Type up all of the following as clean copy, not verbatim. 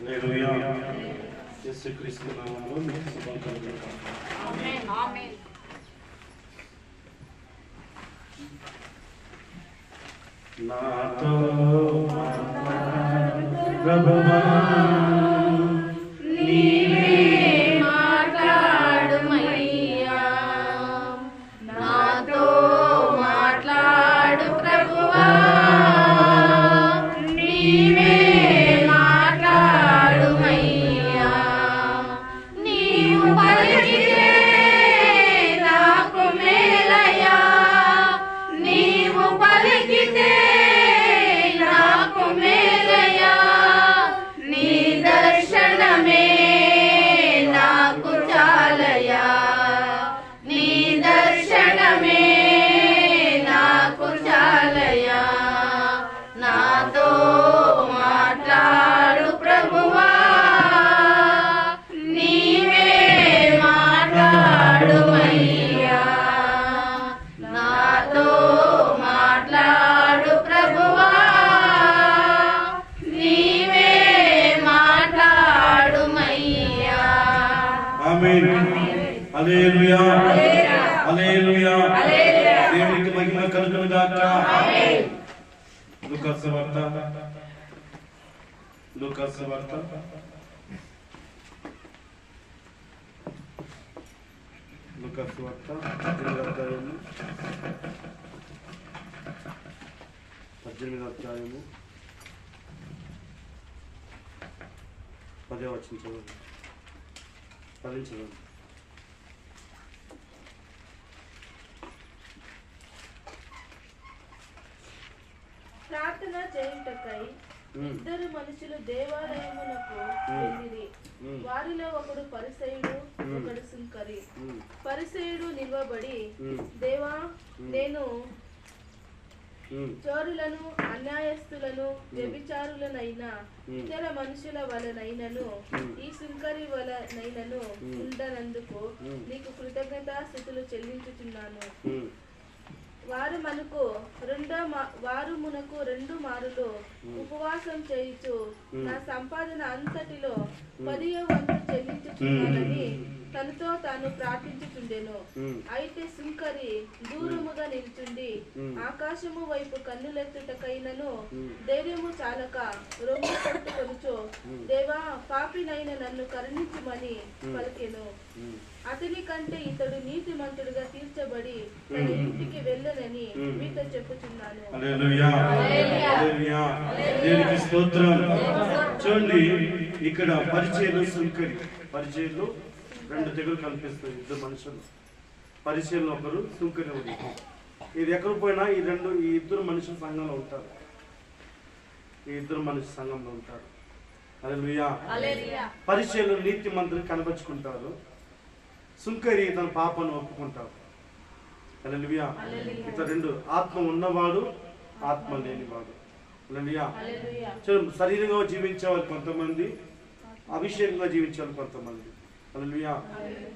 హల్లెలూయా. యేసుక్రీస్తు నామములో మీకు శుభాకాంక్షలు. ఆమేన్ ఆమేన్. నాతో మాట్లాడు ప్రభువా, నీవే మాట్లాడుమయ్యా. నాతో మాట్లాడు ప్రభువా, నీవే మాట్లాడుమయ్యా. నీవు పలికితే నాకు మేలయ్యా, నీవు పలికితే నాకు మేలయ్యా. నీ దర్శనమే నాకు చాలయ్యా, నీ దర్శనమే నాకు చాలయ్యా. నాతో మాట్లాడు ప్రభువా, నీవే మాట్లాడుమయ్యా. నాతో మాట్లాడు ప్రభువా, నీవే మాట్లాడుమయ్యా. ఆమేన్. హల్లెలూయా. హల్లెలూయా. దేవునికి మహిమ కలుగును గాక. ఆమేన్. లూకాసు సువార్త 18వ అధ్యాయము 10వ వచనం చదవండి. చదవండి. ప్రార్థన చేయుటకై ఇద్దరు మనుషులు దేవాలయమునకు వెళ్ళిరి. వారిలో ఒకడు పరిసయ్యుడు, ఒకడు సుంకరి. పరిసయ్యుడు నిలవబడి, దేవా, నేను చోరులను, అన్యాయస్తులను, వ్యభిచారులనైనా ఇతర మనుషుల వలనైనను ఈ సుంకరి వలనైనను ఉండనందుకు నీకు కృతజ్ఞతాస్తుతులు చెల్లించుచున్నాను. వారు మునకు 2 మారులు ఉపవాసం చేయుచు నా సంపాదన అంతటిలో 10వ వంతు చెల్లించుచున్నానని తనతో తాను ప్రార్థించుచుండెను. అయితే సుంకరి దూరముగా నిల్చుండి ఆకాశము వైపు కన్నులెత్తుటకైనను ధైర్యము చాలక రొమ్ము కొట్టుకొనుచు, దేవా, పాపినైన నన్ను కరుణించుమని పలికెను. అతని కంటే ఇతడు నీతిమంతుడుగా తీర్చబడి తన ఇంటికి వెళ్ళనని మీతో చెప్పుచున్నాను. హల్లెలూయా. హల్లెలూయా. దేవునికి స్తోత్రం. చూడండి, ఇక్కడ పరిచయలు, సుంకరి. పరిచయలు 2 తెగులు కనిపిస్తాయి. ఇద్దరు మనుషులు, పరిచయలు ఒకరు, సుంకరి ఒకరు. ఇది ఎక్కడ పోయినా ఈ ఇద్దరు మనుషుల సంఘంలో ఉంటారు. ఈ ఇద్దరు మనుషుల సంఘంలో ఉంటారు. హల్లెలూయా. పరిచయలు నీతి మంత్రులు కనబరుచుకుంటారు. సుంకరి తన పాపను ఒప్పుకుంటారు. హల్లెలూయా. ఇట్లా 2, ఆత్మ ఉన్నవాడు, ఆత్మ లేనివాడు. హల్లెలూయా. శరీరంగా జీవించేవాళ్ళు కొంతమంది, అభిషేకంగా జీవించేవాళ్ళు కొంతమంది. హల్లెలూయా.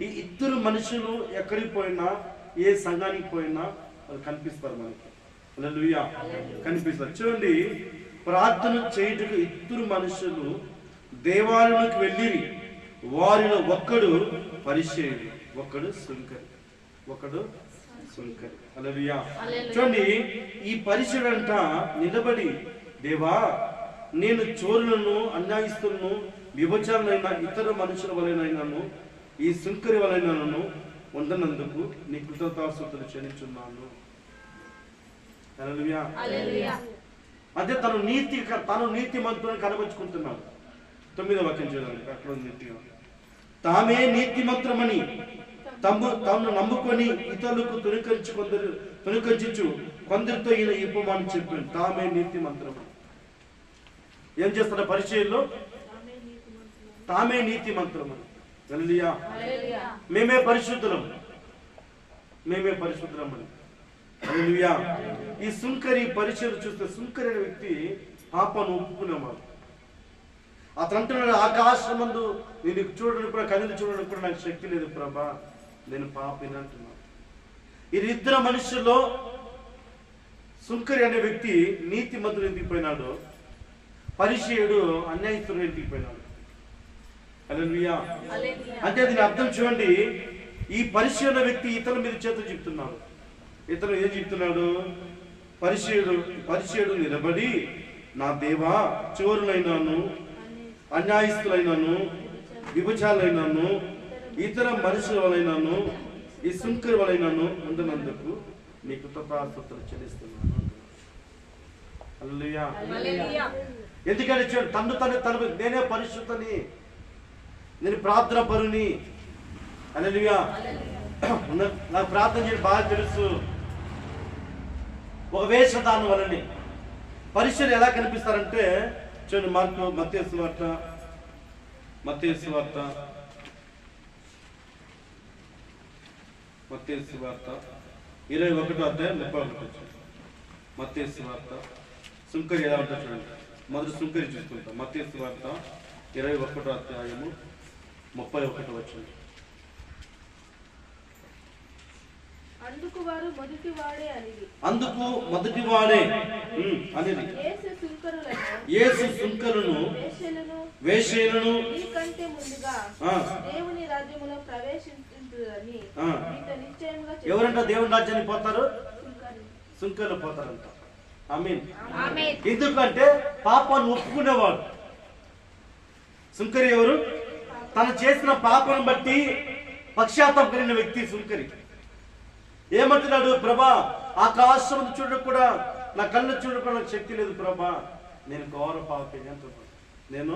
ఈ ఇద్దరు మనుషులు ఎక్కడికి పోయినా, ఏ సంఘానికి పోయినా వాళ్ళు కనిపిస్తారు మనకి. హల్లెలూయా. కనిపిస్తారు. చూడండి, ప్రార్థన చేయుటకు ఇద్దరు మనుషులు దేవాలయానికి వెళ్ళి, వారిలో ఒక్కడు పరిచయుడు, ఒకడు సుంకరి. హల్లెలూయా. చూడండి, ఈ పరిచయుడు అంట నిలబడి, దేవా, నేను చోరులను, అన్యాయస్తులను, విభచారులైన ఇతర మనుషుల వలనైనాను ఈ సుంకరి వలనైనాను ఉండనందుకు నీ కృతజ్ఞతాస్తుతులు చెల్లించున్నాను. హల్లెలూయా. అంటే తను నీతిమంతులను కనబరుచుకుంటున్నాడు. 9వ వాక్యం చూడండి. అక్కడ నీతిగా తామే నీతిమంతులమని తాము నమ్ముకొని ఇతరులకు తునికరించు కొందరితో ఈయన ఈ ఉపమానం చెప్పాడు. తామే నీతిమంతులమని ఏం చేస్తాడు పరిచయంలో? తామే నీతిమంతులమని. హల్లెలూయా. మేమే పరిశుద్ధులమని. హల్లెలూయా. ఈ సుంకరి పరిచయం చూస్తే, సుంకరి అనే వ్యక్తి పాపను ఒప్పుకునేవాడు. అతను అంటున్నాడు, ఆకాశమందు నేను చూడడానికి కూడా, కదిలి చూడడానికి కూడా నాకు శక్తి లేదు ప్రభా, నేను పాపిని అంటున్నాను. ఈ ఇద్దరు మనుషుల్లో సుంకరి అనే వ్యక్తి నీతిమంతుడు ఇంటికి పోయినాడు, పరిచయుడు అన్యాయస్తుడు ఇంటికి పోయినాడు. హల్లెలూయా. అంటే దీని అర్థం చూడండి, ఈ పరిశీలన వ్యక్తి ఇతరుల మీద చేతులు చెప్తున్నాడు. ఇతను ఏం చెప్తున్నాడు? పరిచయుడు నిలబడి, నా దేవా, చోరులైనాను, అన్యాయస్తులైనాను, విభచారులైనాను, ఇతర మనుషుల వలైనాను, ఈ సుంకరి వలైనాను ఉండినందుకు నీకు కృతజ్ఞతలు చెల్లిస్తున్నాను. హల్లెలూయా. ఎందుకంటే చూడండి, తను నేనే పరిశుద్ధని, నేను ప్రార్థన పరుని. హల్లెలూయా. నాకు ప్రార్థన చేయడం బాగా తెలుసు. ఒక వేషధారణ వలని పరిచయులు ఎలా కనిపిస్తారంటే చూడండి, మత్తయి సువార్త 21వ అధ్యాయం 31. మత్తయి సువార్త సుంకరి ఎలా ఉంటుంది చూడండి. మొదటి సుంకరి చూసుకుంటాం. మత్తయి సువార్త 21వ అధ్యాయము 31వ వచనం. అందుకు మొదటివాడే అనేది యేసు సుంకరులను వేశ్యలను నీకంటే ముందుగా దేవుని రాజ్యములో ప్రవేశించుదురని మీతో నిశ్చయముగా ఎవరంట దేవుని రాజ్యానికి పోతారు? సుంకరులు పోతారంట. ఆమేన్. ఎందుకంటే పాపాన్ని ఒప్పుకునేవాడు. సుంకరి ఎవరు? తను చేసిన పాపను బట్టి పశ్చాత్తాపం కలిగిన వ్యక్తి సుంకరి. ఏమంటున్నాడు? ప్రభా, ఆకాశం చూడడం కూడా, నా కళ్ళు చూడడం కూడా నాకు శక్తి లేదు ప్రభా, నేను ఘోర పాపిని అంటున్నాను. నేను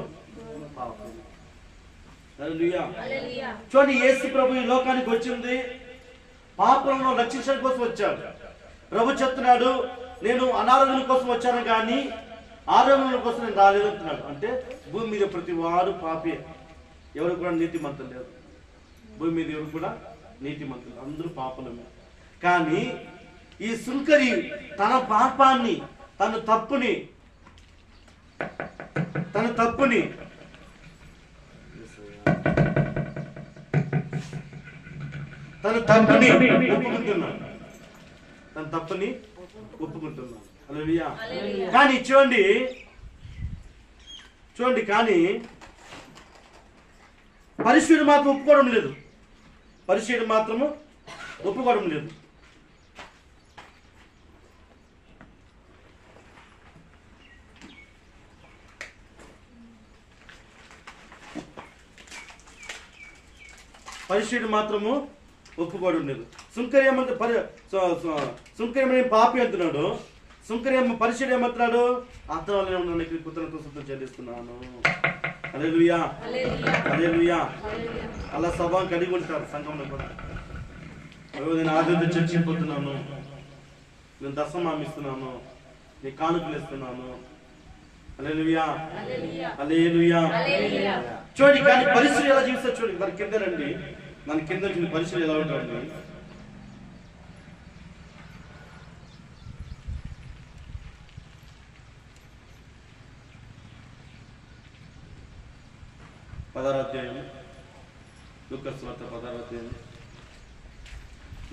పాపిని. హల్లెలూయా. చూడండి, యేసు ప్రభు ఈ లోకానికి వచ్చింది పాపలను రక్షించడం కోసం వచ్చాడు. ప్రభు చెప్తున్నాడు, నేను అనారోగ్యం కోసం వచ్చాను కానీ ఆరోగ్యం కోసం నేను రాలేదు అంటున్నాడు. అంటే భూమి మీద ప్రతి వాడు పాపే, ఎవరు కూడా నీతిమంతులు లేరు. భూమి మీద ఎవరు కూడా నీతిమంతులు, అందరూ పాపలమే. కానీ ఈ సుంకరి తన పాపాన్ని, తన తప్పుని ఒప్పుకుంటున్నాడు. హల్లెలూయా. కానీ చూడండి, కానీ పరిశుద్ధుడు మాత్రం ఒప్పుకోవడం లేదు. పరిశుద్ధుడు మాత్రము ఒప్పుకోవడం లేదు. పరిశుద్ధుడు మాత్రము ఒప్పుకోవడం లేదు. సుంకరి ఏమంటే సుంకరి ఏమని పాపి అంటున్నాడు. పరిశుద్ధుడు ఏమంటున్నాడు? అర్థం కృతజ్ఞతలు చెల్లిస్తున్నాను. హల్లెలూయా. హల్లెలూయా. అలా సభ కలిగి ఉంటారు సంఘంలో కూడా. నేను ఆదిత్య చర్చికి పోతున్నాను, నేను దశమామిస్తున్నాను, నీ కానుకలు ఇస్తున్నాను. హల్లెలూయా. హల్లెలూయా. చూడండి, కానీ పరిస్థితి ఎలా జీవిస్తారు చూడండి. మన కింద రండి, మన కింద పరిస్థితి ఎలా ఉంటుంది. అధ్యాయం లూకాసు వార్త 16వ అధ్యాయం.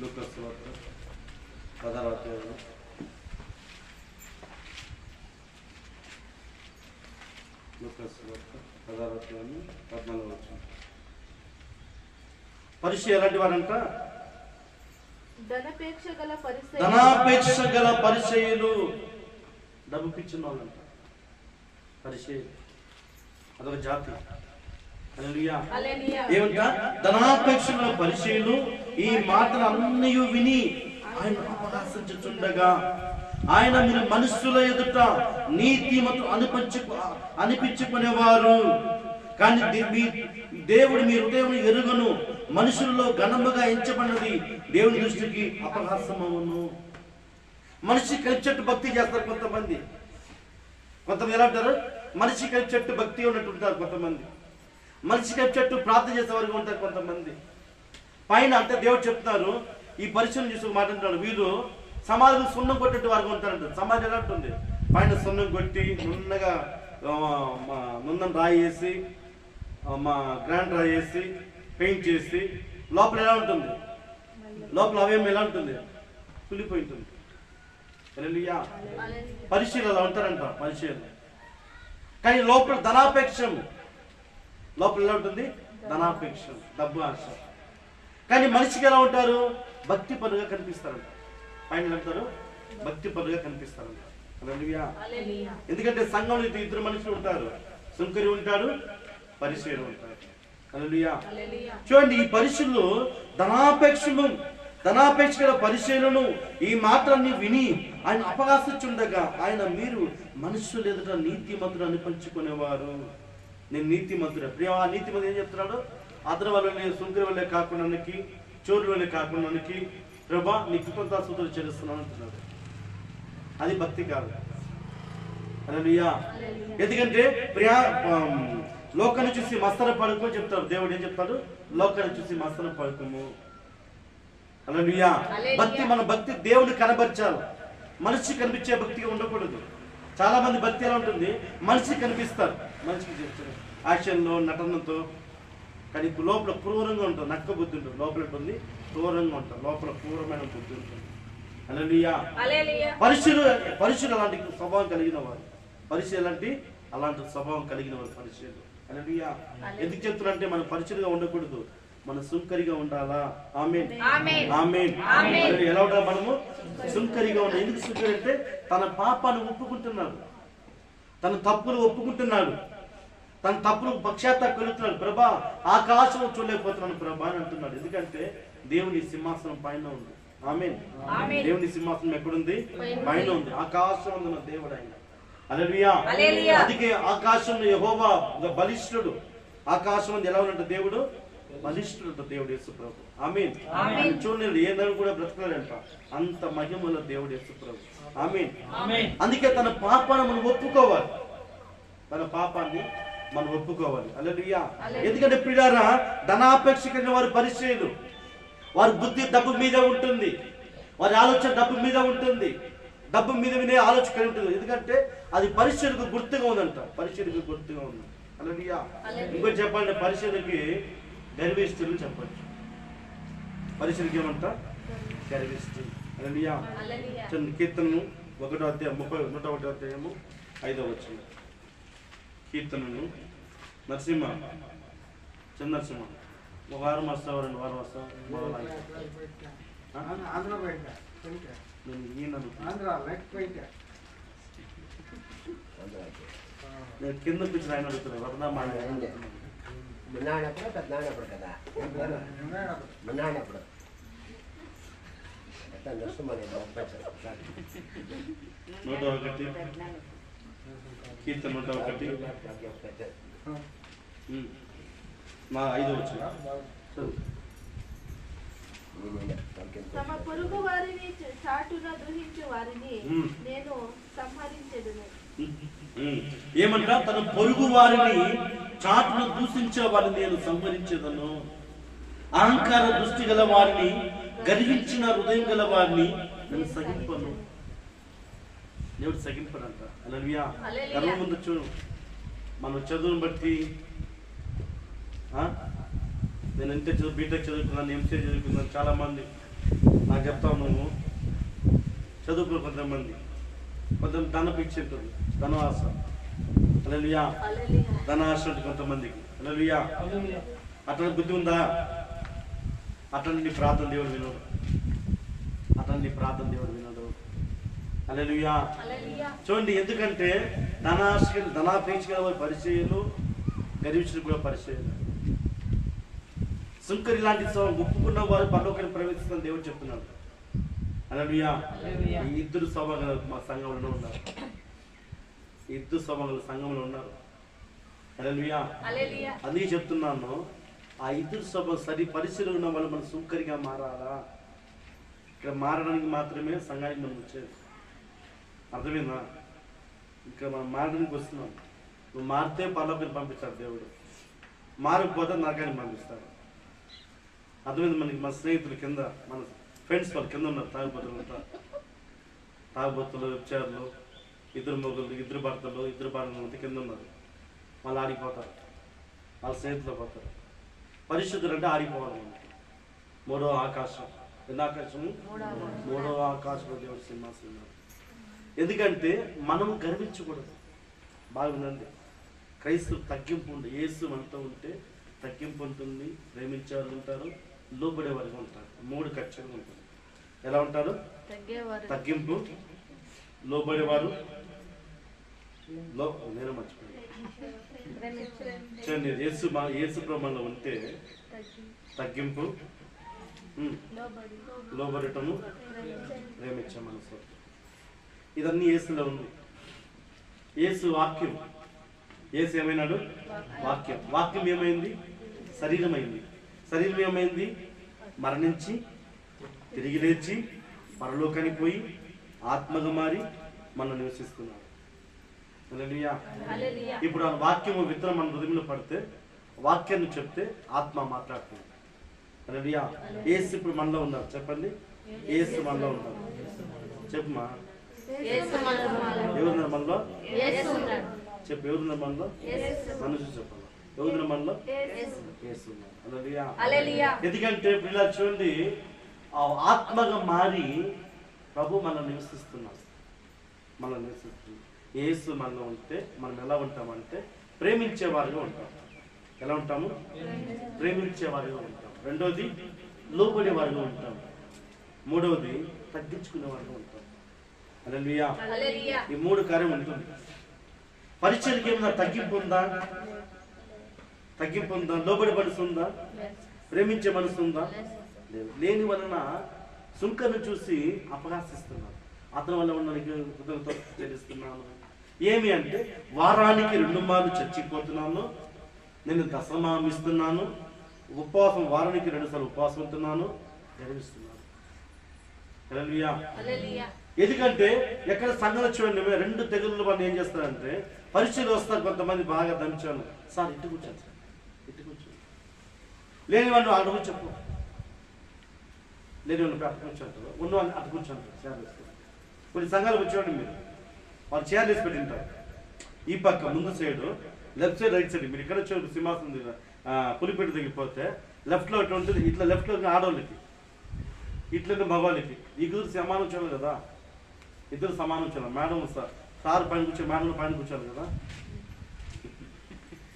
లూకాసు వార్త 16వ అధ్యాయం. లూకాసు వార్త 16వ అధ్యాయం 14వ వచనం. పరిచయం ఎలాంటి వారంట? ధనాపేక్ష గల పరిచయులు. డబ్బు పిచ్చిన వాళ్ళంట పరిచయులు. అదొక జాతి. ఏమంట? ధనాపేక్ష గల పరిచయులు ఈ మాటలు అన్నీ విని ఆయన అపహాసించుచుండగా, ఆయన మీరు మనుషుల ఎదుట నీతిమతు అనిపించుకునేవారు, కానీ దేవుడు మీ హృదయం ఎరుగను, మనుషుల్లో ఘనముగా ఎంచబడినది దేవుని దృష్టికి అపహాసమవును. మనిషి కలిచెట్టు భక్తి చేస్తారు కొంతమంది. ఎలా అంటారు? మనిషి కలిచెట్టు భక్తి ఉన్నట్టు ఉంటారు కొంతమంది. మనిషి కలిచెట్టు ప్రార్థన చేసే వరకు ఉంటారు కొంతమంది. పైన అంటే దేవుడు చెప్తున్నారు, ఈ పరిచయం చూసి మాట అంటాడు, వీళ్ళు సమాజం సున్నం కొట్టేట్టు వారికి ఉంటారంట. సమాజం ఎలా ఉంటుంది? పైన సున్నం కొట్టి నున్నగా నున్నం రాయి వేసి, గ్రాండ్ రాయి వేసి, పెయింట్ చేసి, లోపల ఎలా ఉంటుంది? లోపల అవయం ఎలా ఉంటుంది? కులిపోయి ఉంటుంది. పరిశీలన అలా ఉంటారంట పరిశీలన. కానీ లోపల ధనాపేక్షం, లోపల ఎలా ఉంటుంది? ధనాపేక్ష, డబ్బు ఆశ. కానీ మనిషికి ఎలా ఉంటారు? భక్తి పరుగా కనిపిస్తారంట. పైన అంటారు భక్తి పరుగా కనిపిస్తారంట. హల్లెలూయా. ఎందుకంటే సంఘంలో ఇద్దరు మనుషులు ఉంటారు, సుంకరి ఉంటాడు, పరిచయుడు ఉంటాడు. హల్లెలూయా. చూడండి, ఈ పరిచయులు ధనాపేక్ష గల పరిచయులను ఈ మాటలన్నీ విని ఆయన అపహాసించుండగా ఆయన, మీరు మనుషులు ఎదుట నీతిమంతుడు అనిపించుకునేవారు. నేను నీతిమంతుడు. ప్రియ, ఆ నీతిమంతుడు ఏం చెప్తున్నాడు? అతని వల్లనే, సుంకరి వల్లే కాకుండా, చోరుల వల్లే కాకుండా ప్రభా నీ కృతజ్ఞతాస్తుతులు చెల్లిస్తున్నాను అంటున్నాడు. అది భక్తి కాదు. హల్లెలూయా. ఎందుకంటే ప్రియా, లోకాన్ని చూసి మస్తన పడుకోని చెప్తాడు దేవుడు. ఏం చెప్తాడు? లోకాన్ని చూసి మస్తన పడుకోము. హల్లెలూయా. మన భక్తి దేవుని కనబర్చాలి, మనిషి కనిపించే భక్తిగా ఉండకూడదు. చాలా మంది భక్తి ఎలా ఉంటుంది? మనిషి కనిపిస్తారు, మనిషికి చెప్తారు యాక్షన్లో, నటనతో, కానీ లోపల క్రూరంగా ఉంటుంది. నక్క బుద్ధి ఉంటుంది, లోపల ఉంటుంది క్రూరంగా ఉంటుంది, లోపల క్రూరమైన బుద్ధి ఉంటుంది. హల్లెలూయా. పరిశులు అలాంటి స్వభావం కలిగిన వారు. అలాంటి స్వభావం కలిగిన వారు పరిశులు. హల్లెలూయా. ఎందుకు చెప్తున్నారంటే మనం పరిశులుగా ఉండకూడదు, మన సుంకరిగా ఉండాలా. ఆమేన్, ఆమేన్. ఎలా ఉండాలి మనము? సుంకరిగా ఉండాలి. ఎందుకు సుంకరి అంటే తన పాపాన్ని ఒప్పుకుంటున్నాడు, తన తప్పులు ఒప్పుకుంటున్నాడు, తన తప్పులు పశ్చాత్తాపం కలుగుతున్నాడు. ప్రభా, ఆకాశం చూడలేకపోతున్నాను ప్రభా అని అంటున్నాడు. ఎందుకంటే దేవుని సింహాసనం పైన ఉంది. ఆమేన్. దేవుని సింహాసనం ఎక్కడుంది? పైన ఉంది. ఆకాశం ఉంది మన దేవుడు ఆయన. హల్లెలూయా. అందుకే ఆకాశంలో యెహోవా బలిష్ఠుడు. ఆకాశం ఎలా ఉన్నట్టు దేవుడు బలిష్ఠుడు, దేవుడు యేసు ప్రభు. ఆమేన్. చూడండి, ఏదైనా కూడా బ్రతకలేడంట, అంత మహిమల దేవుడు యేసు ప్రభు. ఆమేన్. అందుకే తన పాపాన్ని మనం ఒప్పుకోవాలి, తన పాపాన్ని మనం ఒప్పుకోవాలి. హల్లెలూయా. ఎందుకంటే ప్రియులారా, ధనాపేక్ష కలిగిన వారు పరిచయులు. వారి బుద్ధి డబ్బు మీద ఉంటుంది, వారి ఆలోచన డబ్బు మీద ఉంటుంది, డబ్బు మీద వినే ఆలోచన కలిగి ఉంటుంది. ఎందుకంటే అది పరిచయులకు గుర్తుగా ఉందంట, పరిచయులకు గుర్తుగా ఉంది. హల్లెలూయా. ఇంకోటి చెప్పాలంటే పరిచయులకి గర్విష్ఠులు చెప్పచ్చు. పరిచయులకి ఏమంటా? గర్విష్ఠులు. హల్లెలూయా. కీర్తనను 1వ అధ్యాయం 101వ అధ్యాయము 5వ వచనం. కీర్తనను నరసింహ, చిన్న నరసింహ, ఒక వారం వస్తావు, 2 వారం వస్తావు, నేను కింద పిచ్చి ఆయన అడుగుతున్నాను. కీర్తన 101 మా 5వ వచనం. తమ పొరుగు వారిని చాటున ద్రోహించే వారిని నేను సంహరించెదను. ఏమంటా? తన పొరుగు వారిని చాటును దూషించే వారిని నేను సంహరించేదను. అహంకార దృష్టి గల వారిని, గర్వించిన హృదయం గల వారిని నేను సహింపను. దేవుడు సహింపడంట. హల్లెలూయా. గర్వం ముందు చూడు, మనం చదువును బట్టి, నేను ఎంత చదువు, బీటెక్ చదువుకున్నాను, ఎంసీఏ చదువుకున్నాను, చాలా మంది నాకు చెప్తావు, నువ్వు చదువుకున్న కొంతమంది ధనపిచ్చి ఉంటుంది, ధనవాస. హల్లెలూయా. ధనాశ ఉంటుంది కొంతమందికి. హల్లెలూయా. అట్లాంటి బుద్ధి ఉందా? అట్లాంటి నీ ప్రార్థన దేవుడు వినడు, అట్లాంటి నీ ప్రార్థన దేవుడు వినడు. హల్లెలూయా. చూడండి, ఎందుకంటే ధనాపేక్ష గల పరిచయులు, గర్వించులు కూడా పరిచయులు. సుంకరి లాంటి ఒప్పుకున్న వారు పరలోకానికి ప్రవేశిస్తారని దేవుడు చెప్తున్నాడు. హల్లెలూయా. ఈ ఇద్దరు స్వభావాలు మా సంఘంలో ఉన్నారు, ఇద్దరు స్వభావాలు సంఘంలో ఉన్నారు. హల్లెలూయా. అది చెప్తున్నాను, ఆ ఇద్దరు స్వభావం సరి పరిశీలన ఉన్న వాళ్ళు మనం సుంకరిగా మారాలా? ఇక్కడ మారడానికి మాత్రమే సంఘానికి మనం వచ్చేది. అర్థమైందా? ఇక్కడ మనం మారడానికి వస్తున్నాం. నువ్వు మారితే పరలోకానికి పంపిస్తాడు దేవుడు, మారకపోతే నరకానికి పంపిస్తాడు. అర్థమైంది? మనకి మన స్నేహితులు కింద, మన ఫ్రెండ్స్ వాళ్ళు కింద ఉన్నారు, తాగుబోతులు, వ్యభిచారులు, ఇద్దరు మొగుళ్ళు, ఇద్దరు భర్తలు, ఇద్దరు భార్యలు అంతా కింద ఉన్నారు. వాళ్ళు ఆడిపోతారు, వాళ్ళ స్నేహితులు పోతారు. పరిశుద్ధులు అంటే ఆడిపోవాలి. 3వ ఆకాశం. ఎన్ని ఆకాశము? 3వ ఆకాశంలో దేవుడు సింహాసనం. ఎందుకంటే మనము గర్వించకూడదు. బాగుందండి, క్రైస్తవులు తగ్గింపు ఉంటుంది. యేసు మనతో ఉంటే తగ్గింపు ఉంటుంది, ప్రేమించేవారు ఉంటారు, లోబడేవారుగా ఉంటారు. 3 ఖచ్చితంగా ఉంటుంది. ఎలా ఉంటారు? తగ్గింపు, లోబడేవారు, నేను మర్చిపోయాను. చూడండి, యేసు బ్రహ్మంలో ఉంటే తగ్గింపు, లోబడటము, ప్రేమించే మనసు, ఇదన్నీ యేసులో ఉంది. యేసు వాక్యం. యేసు ఏమైనాడు? వాక్యం. వాక్యం ఏమైంది? శరీరమైంది. శరీరం ఏమైంది? మరణించి తిరిగి లేచి పరలోకానికి పోయి ఆత్మగా మారి మనం నివసిస్తున్నాడు. హల్లెలూయా. ఇప్పుడు ఆ వాక్యము విత్తనం మన హృదయంలో పడితే, వాక్యాన్ని చెప్తే ఆత్మ మాట్లాడుతుంది. హల్లెలూయా. యేసు ఇప్పుడు మనలో ఉన్నారు. చెప్పండి, యేసు మనలో ఉన్నారు. చెప్పమా, ఎవరున్నారు మనలో? చెప్పు, ఎవరున్నారు మనలో? మనసు చెప్పాలి. ఎవరున్నారు మనలో? యేసు ఉన్నారు. హల్లెలూయా. ఎందుకంటే ఇలా చూడండి, ఆ ఆత్మగా మారి ప్రభు మనం నివసిస్తున్నాడు. మనం నివసిస్తున్నాం. యేసు మనలో ఉంటే మనం ఎలా ఉంటామంటే ప్రేమించేవారుగా ఉంటాం. ఎలా ఉంటాము? ప్రేమించేవారుగా ఉంటాం. రెండోది లోబడేవారుగా ఉంటాం. మూడవది తగ్గించుకునేవారుగా ఉంటాం. హల్లెలూయా. ఈ 3 కార్యం ఉంటుంది. పరిచర్యకి ఏమన్నా తగ్గింపు ఉందా? తగ్గింపు ఉందా? లోబడి మనసు ఉందా? ప్రేమించే మనసు ఉందా? లేదు. లేని వలన సుంకర్ను చూసి అపహాసిస్తున్నారు. అతని వల్ల ఉన్న కృతజ్ఞత చెల్లిస్తున్నాను. ఏమి అంటే, వారానికి 2 మార్లు చచ్చిపోతున్నాను, నేను దశమాం ఇస్తున్నాను, ఉపవాసం వారానికి 2 సార్లు ఉపవాసం ఉంటున్నాను, నిర్వహిస్తున్నాను. హల్లెలూయా. ఎందుకంటే ఎక్కడ సంఘం చూడండి, 2 తెగుళ్ళ వాళ్ళు ఏం చేస్తారంటే, పరిచయలు వస్తారు కొంతమంది బాగా దంచాను, సార్ ఇటు కూర్చోండి, సార్ ఇటు కూర్చోండి, లేని వాళ్ళు అటు చెప్పు, లేని వాళ్ళు అటు కూర్చోంటారు, ఉన్న వాళ్ళు అటు కూర్చోంటారు. చైర్లు వేసుకుంటారు. కొన్ని సంఘాలు కూర్చోండి, మీరు వాళ్ళు చైర్లు వేసి పెట్టింటారు. ఈ పక్క ముందు side, left side, right side. మీరు ఇక్కడ వచ్చే సింహాసనం పులిపెట్టు తగ్గిపోతే లెఫ్ట్లో అటు ఉంటుంది. ఇట్లా లెఫ్ట్లో ఆడవాళ్ళకి, ఇట్లనే మగవాళ్ళకి. ఈ కుదురు సమానం చూడాలి కదా, ఇద్దరు సమానం చూడాలి. మేడం సార్ పైన కూర్చొని మేడం పైన కూర్చోాలి కదా,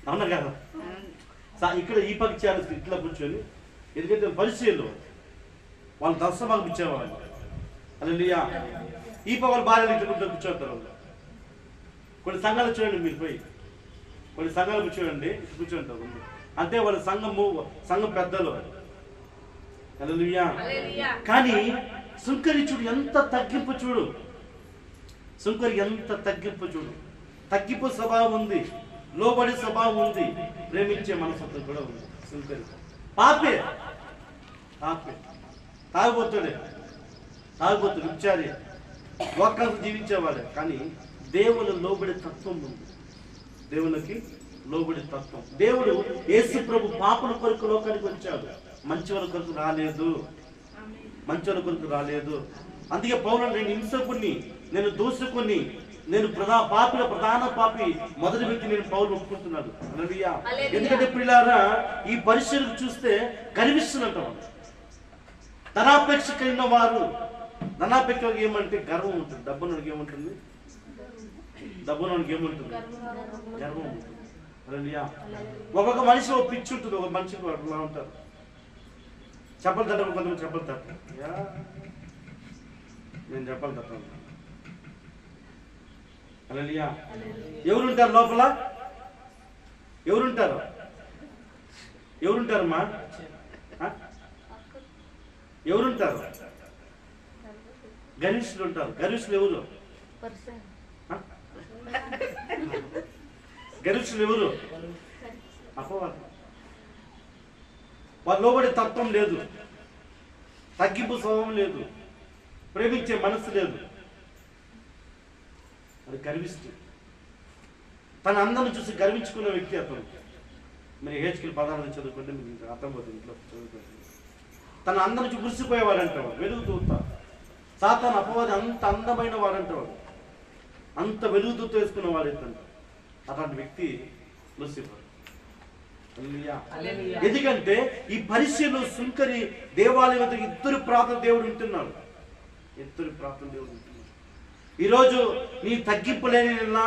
అవునా కదా? ఇక్కడ ఈ పక్క చేయాలి, ఇట్లా కూర్చొని. ఎందుకంటే పరిచయాలు వాళ్ళు దర్శనమాకు ఇచ్చేవాళ్ళు. హల్లెలూయా. ఈ పక్క వాళ్ళు భార్యలు ఇట్లా కూర్చోతారు వాళ్ళు. కొన్ని సంఘాలు చూడండి, మీరు పోయి కొన్ని సంఘాలు కూర్చోండి, కూర్చోంటారు. అంటే వాళ్ళ సంఘం పెద్దలు. హల్లెలూయా. కానీ సుంకరి చూడు, ఎంత తగ్గింపు చూడు. సుంకరి ఎంత తగ్గింపు చూడు. తగ్గింపు స్వభావం ఉంది, లోబడి స్వభావం ఉంది, ప్రేమించే మనసు కూడా ఉంది. సుంకరి పాపే, పాపే, తాగుబోతుడే, విచారి, లోకాలకు జీవించేవాడే. కానీ దేవుని లోబడి తత్వం ఉంది. దేవునికి లోబడి తత్వం. దేవుడు యేసు ప్రభు పాపల కొరకు లోకానికి వచ్చాడు, మంచి వాళ్ళ కొరకు రాలేదు. మంచి వాళ్ళ కొరకు రాలేదు. అందుకే పౌలు, నేను హింసకుని, నేను దూషకుని, నేను ప్రధాన పాపి, మొదటి వ్యక్తి నేను పౌలు ఒప్పుకుంటున్నాడు. హల్లెలూయా. ఎందుకంటే పిల్లారా, ఈ పరిస్థితులు చూస్తే గర్విస్తున్నట్టు. ధనాపేక్ష కలిగిన వారు, ధనాపేక్ష ఏమంటే గర్వం ఉంటుంది. డబ్బునోడికి ఏముంటుంది? డబ్బునోడికి ఏముంటుంది? గర్వం ఉంటుంది. హల్లెలూయా. ఒక్కొక్క మనిషి ఒక పిచ్చి ఉంటుంది, ఒక మనిషికి అట్లా ఉంటారు. చెప్పలు తట్ట, కొంతమంది చెప్పలు తట్ట, నేను చెప్పలు తట్టాను. హల్లెలూయా. ఎవరుంటారు లోపల? ఎవరుంటారు? ఎవరుంటారమ్మా? ఎవరుంటారు? గరిష్ఠులు ఉంటారు. గరిష్ఠులు ఎవరు? గరిష్ఠులు ఎవరు? అపవాది. వారి లోబడి తత్వం లేదు, తగ్గింపు స్వభావం లేదు, ప్రేమించే మనసు లేదు. అది గర్విస్తూ, తన అందరిని చూసి గర్వించుకున్న వ్యక్తి అతను. మీరు హెచ్కిల్ 16 చదువుకుంటే మీకు అర్థమవుతుంది. ఇంట్లో చదువుకోండి. తన అందరి నుంచి మురిసిపోయేవాడు అంటేవాడు, వెలుగుతూతా. సాతాను అపవాది అంత అందమైన వాడు అంటేవాడు, అంత వెలుగుతూతో వేసుకున్నవాడు ఇతను. అట్లాంటి వ్యక్తి లూసిఫర్. ఎందుకంటే ఈ పరిచయలో సుంకరి దేవాలయం ఇద్దరు ప్రార్థన దేవుడు ఉంటున్నాడు. ఇద్దరు ప్రార్థన దేవుడు ఉంటున్నాడు. ఈరోజు నీ తగ్గింపు లేని నిన్న,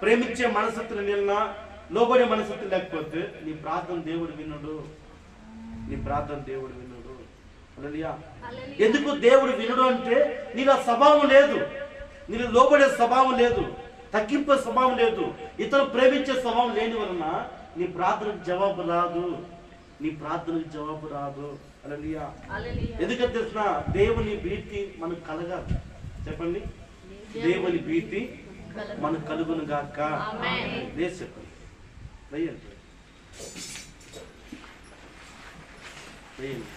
ప్రేమించే మనసత్తుని నిన్న, లోబడే మనసు లేకపోతే నీ ప్రార్థన దేవుడు వినడు. నీ ప్రార్థన దేవుడు వినడు. హల్లెలూయా. ఎందుకు దేవుడు వినడు అంటే నీలో స్వభావం లేదు, నీలో లోబడే స్వభావం లేదు, తగ్గింపే స్వభావం లేదు, ఇతరులు ప్రేమించే స్వభావం లేని వలన నీ ప్రార్థనకు జవాబు రాదు. నీ ప్రార్థనకు జవాబు రాదు. హల్లెలూయా. ఎందుకంటే తెలిసిన దేవుని భీతి మనకు కలగాలి. చెప్పండి, దేవుని భీతి మనకు కలుగును గాక. లేదు చెప్పండి. వేయండి వేయండి.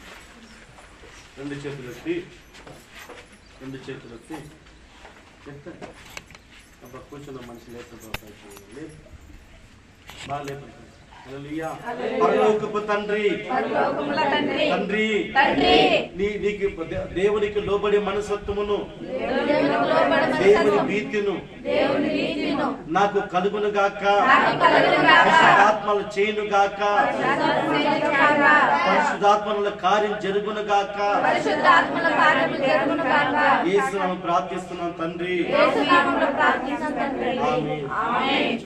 రెండు చేతులు ఎత్తి చెప్తాను. అబ్బా కూర్చున్న మనిషి లేకపోతే లేదు, బాగా లేకపోతే. హల్లెలూయా. పరలోకపు తండ్రి, నీకు దేవునికి లోబడే మనసత్వమును, దేవుని భీతిను నాకు కలుగును గాక. పరిశుద్ధాత్మల చేయును గాక. పరిశుద్ధాత్మల కార్యం జరుగును గాక. యేసునామములో ప్రార్థిస్తున్నాం తండ్రి. ఆమేన్.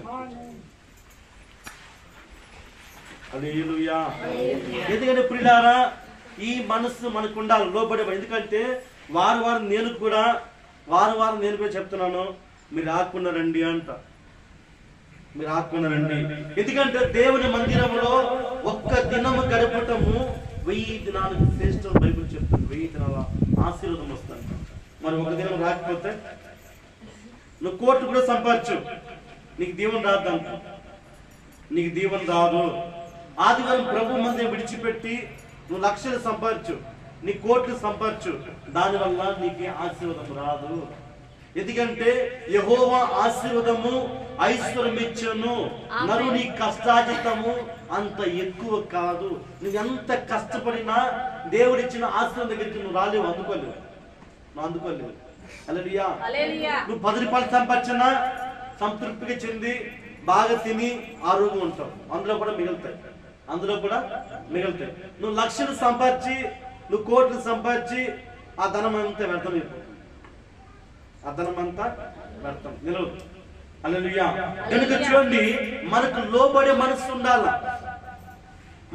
హల్లెలూయా. ఎందుకంటే ప్రియులారా, ఈ మనస్సు మనకు ఉండాలి, లోబడే. ఎందుకంటే వారం నేను కూడా చెప్తున్నాను, మీరు ఆకుండా రండి అంట. మీరు ఆకుండా రండి. ఎందుకంటే దేవుని మందిరంలో ఒక్క దినము గడపటము 1000 దినాలకు శ్రేష్టం. బైబిల్ చెప్తుంది 1000 దినాల ఆశీర్వాదం వస్తుంది. మరి ఒక దినం రాకపోతే నువ్వు కోట్లు కూడా సంపాదించు, నీకు దీవెన రాదు. నీకు దీవెన రాదు. ఆదివారం ప్రభు మందిరం విడిచిపెట్టి నువ్వు లక్షలు సంపాదించు, నీ కోట్లు సంపాదించు, దానివల్ల నీకు ఆశీర్వాదం రాదు. ఎందుకంటే యెహోవా ఆశీర్వాదము ఐశ్వర్యం ఇచ్చును, నరుని కష్టాజితము అంత ఎక్కువ కాదు. నువ్వు ఎంత కష్టపడినా దేవుడిచ్చిన ఆశీర్వాదం దగ్గరికి నువ్వు రాలేవు, అందుకోలేవు. హల్లెలూయా. నువ్వు 10 రూపాయలు సంపాదించినా సంతృప్తిగా చెంది బాగా తిని ఆరోగ్యం ఉంటావు, అందులో కూడా మిగులుతాయి. నువ్వు లక్షలు సంపాదించి, నువ్వు కోట్లు సంపాదించి ఆ ధనం అంతా వ్యర్థమైపోతుంది. ఆ ధనం అంతా వ్యర్థం, నిలవదు. హల్లెలూయా. కనుక చూడండి, మనకు లోబడే మనసు ఉండాలా,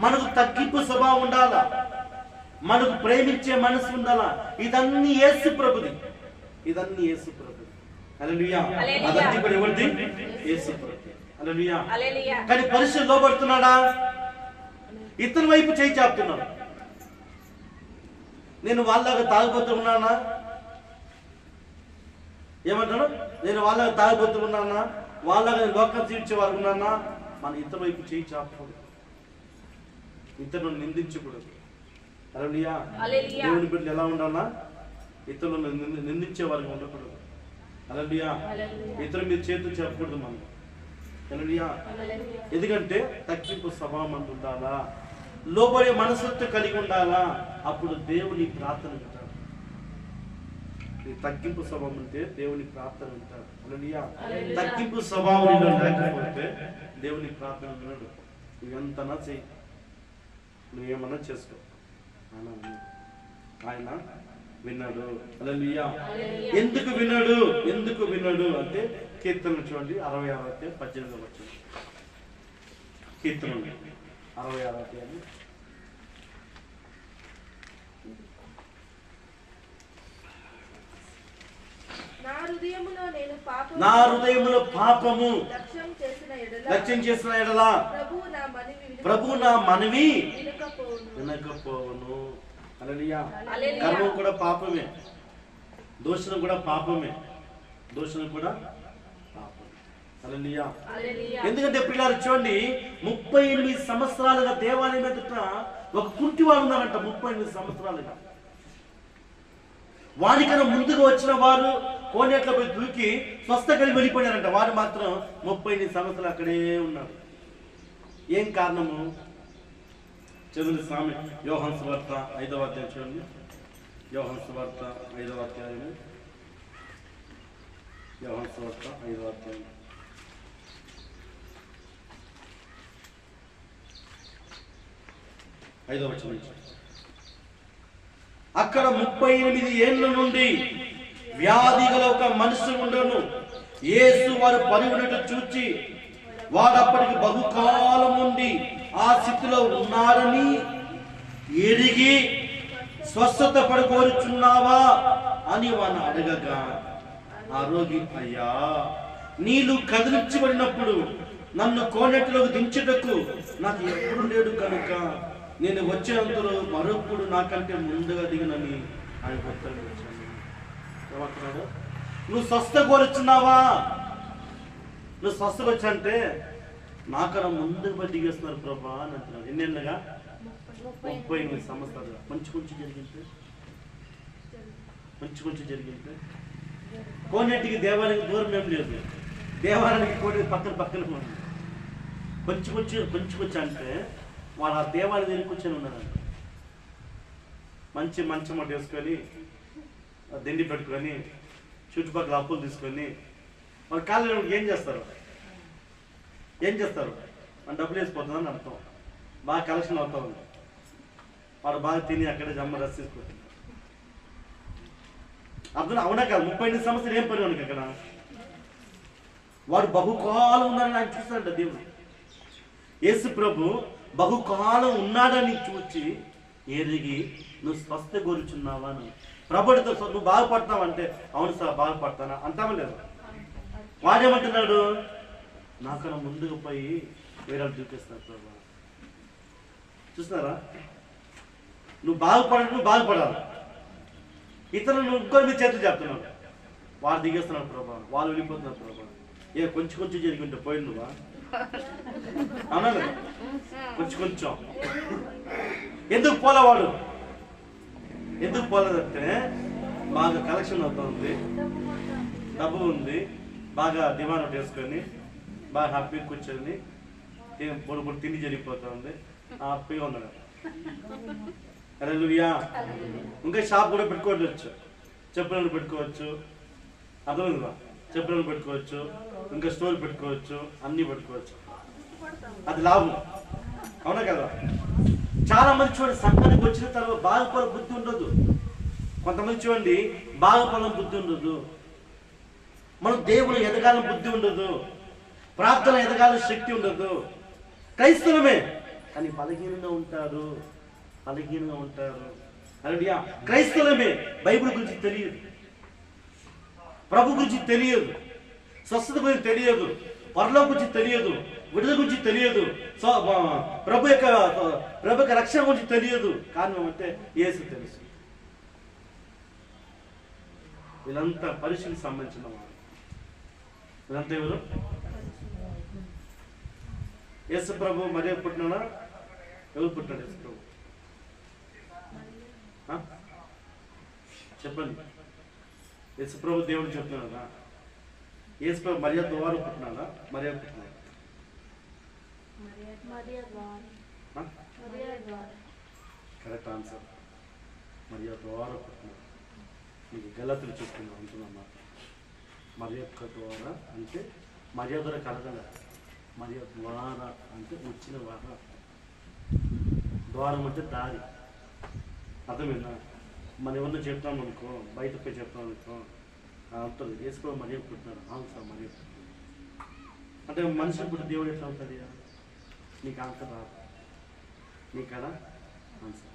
మనకు తగ్గింపు స్వభావం ఉండాలా, మనకు ప్రేమించే మనసు ఉండాలా. ఇదన్నీ యేసు ప్రభుది. హల్లెలూయా. అదన్నీ కూడా ఎవరిది? యేసు ప్రభుది. హల్లెలూయా. కానీ పరిశుద్ధ లోబడుతున్నాడా? ఇతని వైపు చేయి చాపుతున్నాడు. నేను వాళ్ళగా తాగుబోతూ ఉన్నానా? ఏమంటాడు? నేను వాళ్ళగా తాగుబోతూ ఉన్నానా? వాళ్ళగా లోకం తీర్చే వాళ్ళు ఉన్నానా? మన ఇతని వైపు చేయి చాపకూడదు, ఇతరులను నిందించకూడదు. హల్లెలూయా. దేవుని బిడ్డలు ఎలా ఉండాలా? ఇతరులను నిందించే వారికి ఉండకూడదు. హల్లెలూయా. ఇతరుల మీద చేతులు చెప్పకూడదు మనం. హల్లెలూయా. ఎందుకంటే తగ్గింపు స్వభావం అంత ఉండాలా, లోబడే మనసుతో కలిగి ఉండాలా. అప్పుడు దేవుని ప్రార్థన వింటాడు. తగ్గింపు స్వభావం ఉంటే దేవుని ప్రార్థన వింటాడు. హల్లెలూయా. తగ్గింపు స్వభావం లేకపోతే దేవుని ప్రార్థన వినడు. నువ్వెంతనా చెయ్యి, నువ్వేమన్నా చేసుకో, ఆయన విన్నాడు. హల్లెలూయా. ఎందుకు విన్నాడు అంటే కీర్తనలు చూడండి, 66వ అధ్యాయం 18వ వచనం. కీర్తనలు 66వ అధ్యాయం నా హృదయములో పాపము లక్ష్యం చేసిన ఎడల ప్రభు నా మనవి వినకపోవును. హల్లెలూయా. గర్వం కూడా పాపమే, దూషణ కూడా పాపమే. హల్లెలూయా. ఎందుకంటే పిల్లలు చూడండి, 38 సంవత్సరాలుగా దేవాలయం ఎదుట ఒక కుంటివాడు ఉన్నారంట. 38 సంవత్సరాలుగా. వానికన్నా ముందుగా వచ్చిన వారు కోనేట్లో పోయి దూకి స్వస్థ కలిగి వెళ్ళిపోయారంట. వారు మాత్రం 38 సంవత్సరాలు అక్కడే ఉన్నారు. ఏం కారణము? చదువు స్వామి యోహాను సువార్త 5వ అధ్యాయం చూడండి. యోహాను సువార్త 5వ అధ్యాయం. యోహాను సువార్త 5వ అధ్యాయం 5వ వచనం. అక్కడ 38 ఏళ్ల నుండి వ్యాధి గల ఒక మనుషుడు ఉండను. యేసు వారు పరిగెడుట చూచి వాడప్పటికి బహుకాలం నుండి ఆ స్థితిలో ఉన్నాడని ఎరిగి స్వస్థత పడుకోరుచున్నావా అని వాడిని అడగగా ఆ రోగి, అయ్యా నీళ్ళు కదిలించబడినప్పుడు నన్ను కోనేటిలోకి దించుటకు నాకు ఎప్పుడు లేడు కనుక నేను వచ్చేంతలో మరొప్పుడు నాకంటే ముందుగా దిగనని ఆయన ఉత్తరం ఇచ్చాను. ఏమంటున్నాడు? నువ్వు స్వస్థ కోరుచున్నావా? నువ్వు స్వస్థ వచ్చంటే నాకన్నా ముందుకు పోయి దిగేస్తున్నారు ప్రభా అని అంటున్నాడు. ఎన్నేళ్ళగా? 38 సంవత్సరాలుగా. కొంచెం జరిగింటే కోనేటికి దేవాలయానికి దూరం ఏం లేదు. దేవాలయానికి కోనేటి పక్కన ఉంది. కొంచెం అంటే వాడు ఆ దేవాలయం దగ్గర కూర్చొని ఉన్నాడంట. మంచి మంచం ఒకటి వేసుకొని దిండి పెట్టుకొని చుట్టుపక్కల అప్పులు తీసుకొని వాళ్ళ కాళ్ళు ఏం చేస్తారు? మన డబ్బులు వేసిపోతుందని అర్థం. బాగా కలెక్షన్ అవుతా ఉంది. వాడు బాగా తిని అక్కడే జమ్మ రస్ తీసుకుంటుంది. అర్థం అవునా కాదు? 38 సంవత్సరాలు ఏం పని వానికి అక్కడ? వాడు బహుకాలం ఉన్నాడని ఆయన చూస్తాడంట దేవుడు. యేసు ప్రభు బహుకాలం ఉన్నాడని చూచి ఎరిగి నువ్వు స్వస్థ కోరుచున్నావా అని ప్రభుడితో నువ్వు బాగుపడతావు అంటే, అవును సార్ బాగుపడతానా అంటావా లేదు? వాడేమంటున్నాడు? నాకన్నా ముందుకు పోయి వేరే చూపిస్తాను ప్రభు. చూస్తున్నారా? నువ్వు బాగుపడాలి. ఇతరులు నువ్వు ఇంకో మీ చేతులు చెప్తున్నావు. వాళ్ళు దిగేస్తున్నాడు ప్రభా, వాళ్ళు వెళ్ళిపోతున్నారు ప్రభా. కొంచెం జరిగి ఉంటే పోయి నువ్వా? అవునా కదా? కొంచెం ఎందుకు పోలేవాడు? ఎందుకు పోలేదంటే బాగా కలెక్షన్ అవుతా ఉంది, డబ్బు ఉంది, బాగా దివాన్ వేసుకొని బాగా హ్యాపీగా కూర్చొని పొడి తిండి జరిగిపోతుంది, హ్యాపీగా ఉన్నాడు. హల్లెలూయా. ఇంకా షాప్ కూడా పెట్టుకోవచ్చు, చెప్పులను పెట్టుకోవచ్చు, అర్థమైందా? చెప్పులను పెట్టుకోవచ్చు, ఇంకా స్టోర్ పెట్టుకోవచ్చు, అన్ని పెట్టుకోవచ్చు. అది లాభం, అవునా కదా? చాలా మంది చూడండి, సంఘానికి వచ్చిన తర్వాత బాగుపడే బుద్ధి ఉండదు. కొంతమంది చూడండి బాగుపడే బుద్ధి ఉండదు. మనం దేవుడు ఎదగాలని బుద్ధి ఉండదు, ప్రార్థన ఎదగాలని శక్తి ఉండదు. క్రైస్తవమే కానీ బలహీనంగా ఉంటారు. హల్లెలూయా. క్రైస్తవమే బైబిల్ గురించి తెలియదు, ప్రభు గురించి తెలియదు, స్వస్థత గురించి తెలియదు, పరలోకం గురించి తెలియదు, విడుదల గురించి తెలియదు, ప్రభు యొక్క రక్షణ గురించి తెలియదు. కారణం అంటే యేసు తెలుసు. వీళ్ళంతా పరిశీలికి సంబంధించిన వారు. వీళ్ళంతా ఎవరు? యేసు ప్రభు మరియ పుట్టినాడా? ఎవరు పుట్టినాడు యేసు ప్రభు? చెప్పండి. యేసు ప్రభు దేవుడు చెప్తున్నాడా? యేసు ప్రభు మరియ ద్వారా పుట్టినాడా? మరియ పుట్టినాడా? Correct answer. మరియ ద్వారా పుట్టినాడు. మీకు గలతులు చెప్తున్నా అంటున్నమాట. మరియ ద్వారా అంటే మరియ ద్వారా కలగల, మరియ ద్వారా అంటే వచ్చిన వార. ద్వారం అంటే దారి. అర్థమైందా? మనం ఎవరిని చెప్తాం అనుకో, బయట పోయి చెప్తాం అనుకో, అంటుంది యేసు ప్రభు మరియ పుట్టినాడు. అవును సార్ మరియ పుట్టినాడు అంటే మనిషి పుట్టి దేవుడు ఎట్లా అవుతుంది? నీకు ఆన్సర్ రాదు, నీకు కదా ఆన్సర్.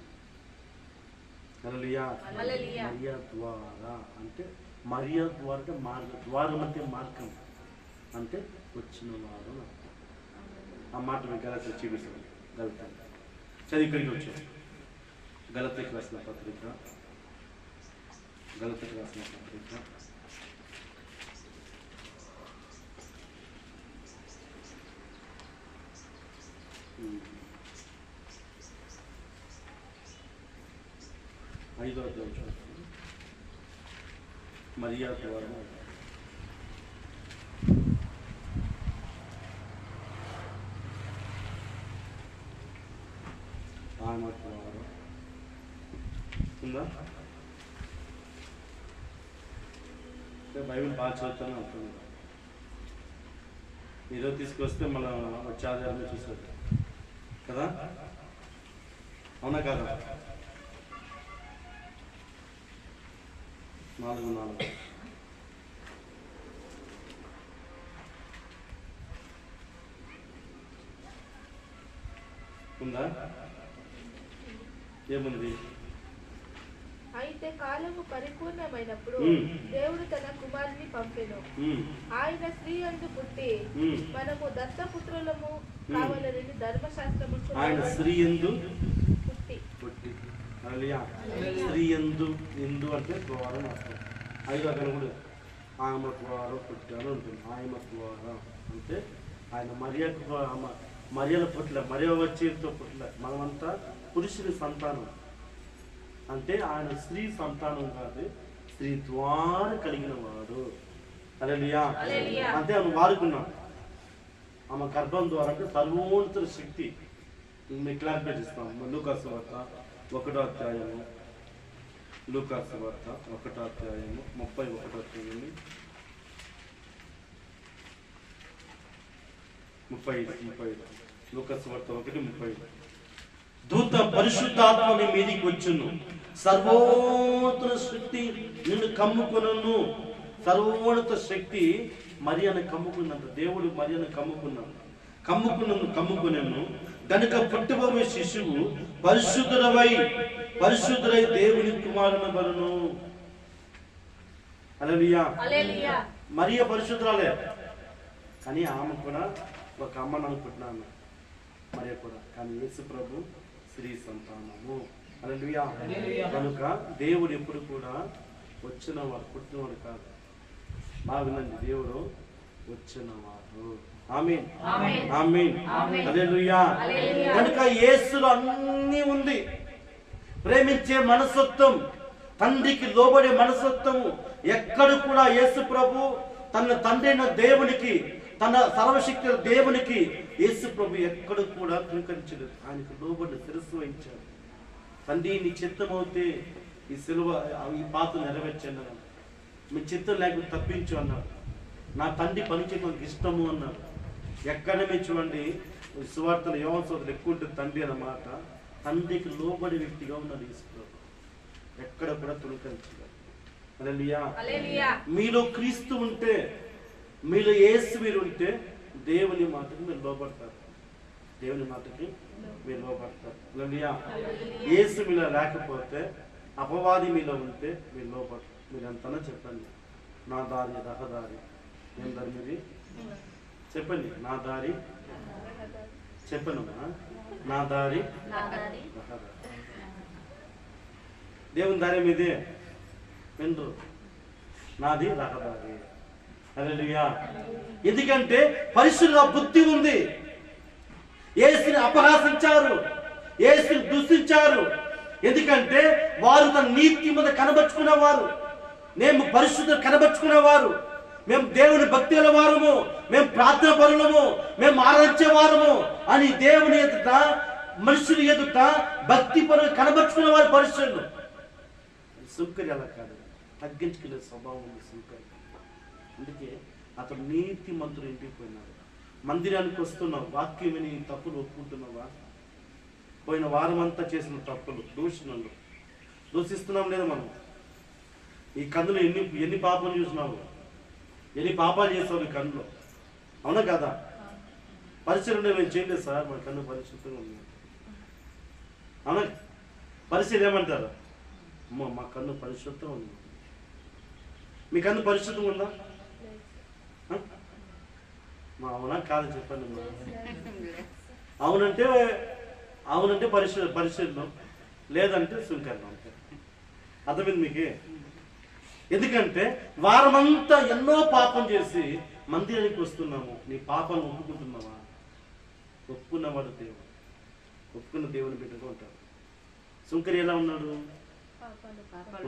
హల్లెలూయా. మరియ ద్వారా అంటే మరియ ద్వారా అంటే మార్గం, ద్వారం అంటే మార్గం అంటే వచ్చిన వారు. ఆ మాట మీకు గలతీ చూపిస్తాను. చదివి ఇక్కడికి వచ్చాను. గలతీకి రాసిన పత్రిక, గలతీకి రాసిన పత్రిక 5వ అధ్యాయం మరియ ద్వారా ఉందా? బైబిల్ బాగా చదువుతాను అంటున్నాను. ఈరోజు తీసుకొస్తే మనం వచ్చే ఆధారమే చూసారు కదా, అవునా కదా? 4 4 ఉందా? ఏముంది? అయితే కాలము పరిపూర్ణమైనప్పుడు దేవుడు తన కుమారుని పంపెను. ఆయన స్త్రీ యందు పుట్టి మనము దత్తపుత్రులము కావాలని ధర్మశాస్త్రము. ఆయన స్త్రీ యందు పుట్టి స్త్రీ యందు అంటే ద్వారం అర్థం. ఐదు అక్కడ కూడా ఆమె ద్వారా పుట్టాను ఉంటుంది. ఆయన ద్వారా అంటే ఆయన మరియల పుట్ల మరియ వచ్చేతో పుట్ల. మనమంతా పురుషుని సంతానం అంటే ఆయన స్త్రీ సంతానం కాదు, స్త్రీ ద్వారా కలిగిన వాడు. హల్లెలూయా. అంటే ఆమె వాడుకున్నాడు. ఆమె గర్భం ద్వారా అంటే సర్వోన్నత శక్తి. మేము క్లారిఫై చేస్తాం. లూకాసు వార్త 1వ అధ్యాయము, లూకాసు వార్త 1వ అధ్యాయము 31వ అధ్యాయం 35. లూకాసు వార్త 1:35. దూత పరిశుద్ధాత్మని మీదికి వచ్చును, సర్వోన్నత శక్తి నిన్ను కమ్ముకును. సర్వోన్నత శక్తి మరియను కమ్ముకున్నంత. దేవుడు మరియను కమ్ముకున్నాను గనుక పుట్టబోయే శిశువు పరిశుద్ధుడై దేవుని కుమారుని బలును. హల్లెలూయా. మరియ పరిశుద్ధురాలే, కానీ ఆమె కూడా ఒక అమ్మను అనుకుంటున్నాను. మరియ కూడా, కానీ యేసు ప్రభు స్త్రీ సంతానము. హల్లెలూయా. కనుక దేవుడు ఎప్పుడు కూడా వచ్చినవాడు, పుట్టినవాడు కాదు. బాగా వినండి, దేవుడు వచ్చినవాడు. ఆమేన్, ఆమేన్, హల్లెలూయా. కనుక యేసులో అన్నీ ఉంది. ప్రేమించే మనసత్వం, తండ్రికి లోబడే మనసత్వము ఎక్కడ కూడా యేసు ప్రభు తన తండ్రి అయిన దేవునికి, తన సర్వశక్తి దేవునికి యేసు ప్రభు ఎక్కడ కూడా ధృకరించలేదు. ఆయనకు లోబడి శిరస్సు వహించాడు. తండ్రి నీ చిత్తమవుతే ఈ సిలువ ఈ పాత్ర నెరవేర్చాను, మీ చిత్తం లేకపోతే తప్పించు అన్నాడు. నా తండ్రి పని చేయడం ఇష్టము అన్నాడు. ఎక్కడమే చూడండి సువార్తలు యోహాను సోదరులు ఎక్కువ ఉంటుంది తండ్రి అన్నమాట. తండ్రికి లోబడి వ్యక్తిగా ఉన్నాడు యేసు ప్రభు. ఎక్కడ కూడా ధృకరించలేదు. హల్లెలూయా. మీలో క్రీస్తు ఉంటే, మీలో యేసు మీరు ఉంటే దేవుని మాటకి మీరు లోబడతారు. దేవుని మాటకి మీరు లోబడతారు. హల్లెలూయా. యేసు మీలో లేకపోతే, అపవాది మీలో ఉంటే మీరు లోబడతారు. మీరు ఎంతనా చెప్పండి, నా దారి రహదారి. ఏం దారి మీది చెప్పండి? నా దారి చెప్పను, నా దారి రహదారి. దేవుని దారి మీదే విందు, నాది రహదారి. హల్లెలూయా. ఎందుకంటే పరిశుద్ధ బుద్ధి ఉంది. యేసుని అపహాసించారు, యేసుని దూషించారు. ఎందుకంటే వారు తన నీతి మీద కనబరుచుకునేవారు, మేము పరిశుద్ధ కనబరుచుకునేవారు, మేము దేవుని భక్తి గల వారము, మేము ప్రార్థన పరులము, మేము ఆరాధించేవారము అని దేవుని ఎదుట, మనుషుల ఎదుట భక్తి పరులు కనబరుచుకునే వారు పరిశుద్ధులు. సుంకరి అలా కాదు, తగ్గించుకునే స్వభావం ఉంది సుంకరి. అందుకే అతను నీతి మంత్రులు ఇంటికి పోయినాడు. మందిరానికి వస్తున్నావు, వాక్యం విని తప్పులు ఒప్పుకుంటున్నావా? పోయిన వారం అంతా చేసిన తప్పులు, దూషిస్తున్నాం లేదా మనం? ఈ కన్నులు ఎన్ని పాపాలు చూసినావు, ఎన్ని పాపాలు చేసావు ఈ కన్నులో, అవునా కదా? పరిచయం మేము చేయలేదు సార్, మన కన్ను పరిశుద్ధంగా ఉంది, అవునా? పరిచయం ఏమంటారు? అమ్మ మా కన్ను పరిశుద్ధంగా ఉంది. మీ కన్ను పరిశుద్ధంగా ఉందా? మా అవునా కాదు చెప్పండి. అవునంటే పరిశుద్ధం, లేదంటే సుంకరణం. అంతే. అర్థమైంది మీకే? ఎందుకంటే వారమంతా ఎన్నో పాపం చేసి మందిరానికి వస్తున్నాము. నీ పాపాలను ఒప్పుకుంటున్నావా? ఒప్పుకున్నవాడు దేవుడు, ఒప్పుకున్న దేవుని బిడ్డగా ఉంటాడు. సుంకరి ఎలా ఉన్నాడు?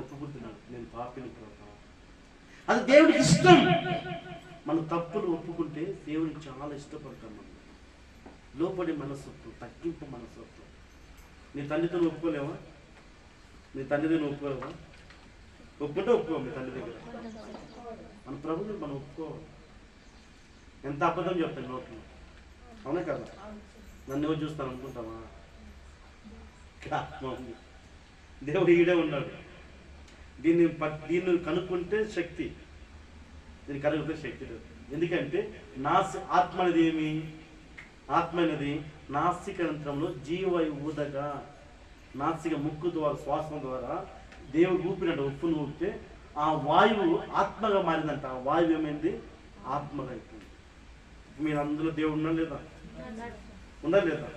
ఒప్పుకుంటున్నాడు, నేను పాపిని ప్రభు. అది దేవుడికి ఇష్టం. మన తప్పులు ఒప్పుకుంటే దేవునికి చాలా ఇష్టపడతాం. మనం లోపడి మనసత్వం, తగ్గింపు మనసత్వం. నీ తండ్రితో ఒప్పుకోలేవా? నీ తండ్రితో ఒప్పుకోలేవా? ఒప్పుకుంటే ఒప్పుకో మీ తండ్రి దగ్గర. మన ప్రభుని మనం ఒప్పుకోవాలి. ఎంత అబద్ధం చెప్తాను నోట్లో, అవునా కదా? నన్ను ఎవరు చూస్తాను అనుకుంటావా? దేవుడు ఈడే ఉన్నాడు. దీన్ని కనుక్కుంటే శక్తి, దీన్ని కనుక్కుంటే శక్తి లేదు. ఎందుకంటే నా ఆత్మ అనేది ఏమి? ఆత్మ అనేది నాసిక యంత్రంలో జీవ ఊదగా, నాసిక ముక్కు ద్వారా శ్వాసం ద్వారా దేవుడు ఊపినట్టు ఉప్పును ఊపితే ఆ వాయువు ఆత్మగా మారిందంట. ఆ వాయువు ఏమైంది? ఆత్మగా అయిపోయింది. మీరు అందులో దేవుడు ఉన్నా లేదా? ఉందా లేదా?